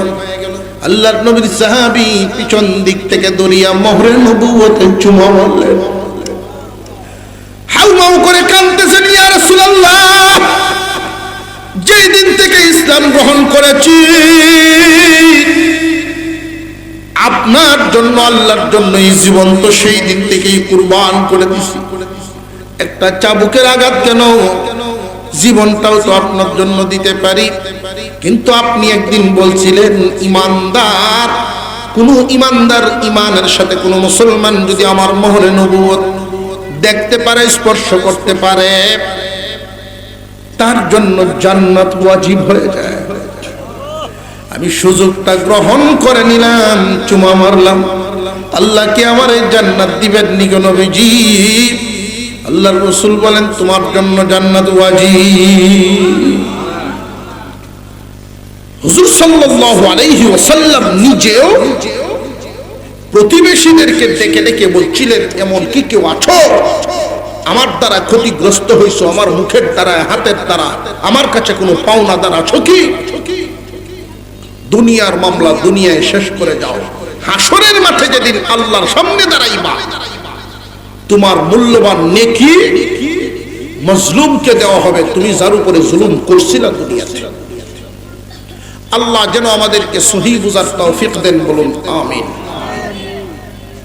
আল্লাহর নবীর সাহাবী পিছন দিক থেকে দরিয়া মোহরে নবুয়তের চুমা মারলেন। হাউমাউ করে কাঁদতেছেন, ইয়া রাসূলুল্লাহ, যেই দিন থেকে ইসলাম গ্রহণ করেছি আপনার জন্য, আল্লাহর জন্য এই জীবন তো সেই দিন থেকেই কুরবান করে দিছি। একটা চাবুকের আঘাত কেন, জীবনটাও তো আপনার জন্য দিতে পারি। কিন্তু আপনি একদিন বলছিলেন, ইমানদার কোনো ইমানদার ইমানের সাথে কোনো মুসলমান যদি আমার মোহরে নবুয়ত দেখতে পারে, স্পর্শ করতে পারে, তার জন্য জান্নাত ওয়াজিব হয়ে যায়। আমি সুযোগটা গ্রহণ করে নিলাম, চুমা মারলাম, আল্লাহ কি আমার এই জান্নাত দিবেন নিগো নবীজি? আল্লাহর রাসূল বলেন তোমার জন্য জান্নাত ওয়াজিব। হুজুর সাল্লাল্লাহু আলাইহি ওয়াসাল্লাম নিজেও প্রতিবেশীদেরকে ডেকে ডেকে বলছিলেন, এমন কি কেউ আছো আমার দ্বারা ক্ষতিগ্রস্ত হইছো, আমার মুখের দ্বারা, হাতের দ্বারা আমার কাছে কোনো পাওনাদার আছো কি? দুনিয়ার মামলা দুনিয়ায় শেষ করে যাও, হাসরের মাঠে যেদিন আল্লাহর সামনে দাঁড়াইবা, তোমার মূল্যবান নেকি মজলুমকে দেওয়া হবে, তুমি যার উপরে জুলুম করছিলা দুনিয়াতে। আল্লাহ যেন আমাদেরকে সহি বুঝার তৌফিক দেন, বলুন আমিন।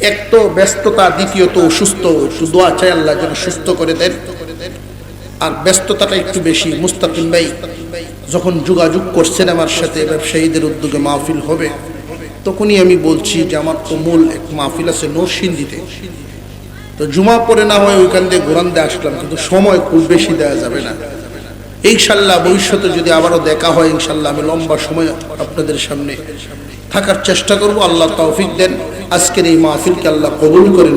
এক তো ব্যস্ততা, দ্বিতীয়ত অসুস্থ, একটু দোয়া চাই আল্লাহ যেন সুস্থ করে দেন। আর ব্যস্ততাটা একটু বেশি। মুস্তাকিম ভাই যখন যোগাযোগ করছেন আমার সাথে ব্যবসায়ীদের উদ্যোগে মাহফিল হবে, তখনই আমি বলছি যে আমার তো মূল এক মাহফিল আছে নরসিংদীতে, তো জুমা পরে না হয় ওইখান দিয়ে ঘোরান দিয়ে আসলাম, কিন্তু সময় খুব বেশি দেওয়া যাবে না। ইনশাল্লাহ ভবিষ্যতে যদি আবারও দেখা হয়, ইনশাল্লাহ আমি লম্বা সময় আপনাদের সামনে থাকার চেষ্টা করব। আল্লাহ তৌফিক দেন। আজকের এই মাহফিলকে আল্লাহ কবুল করেন।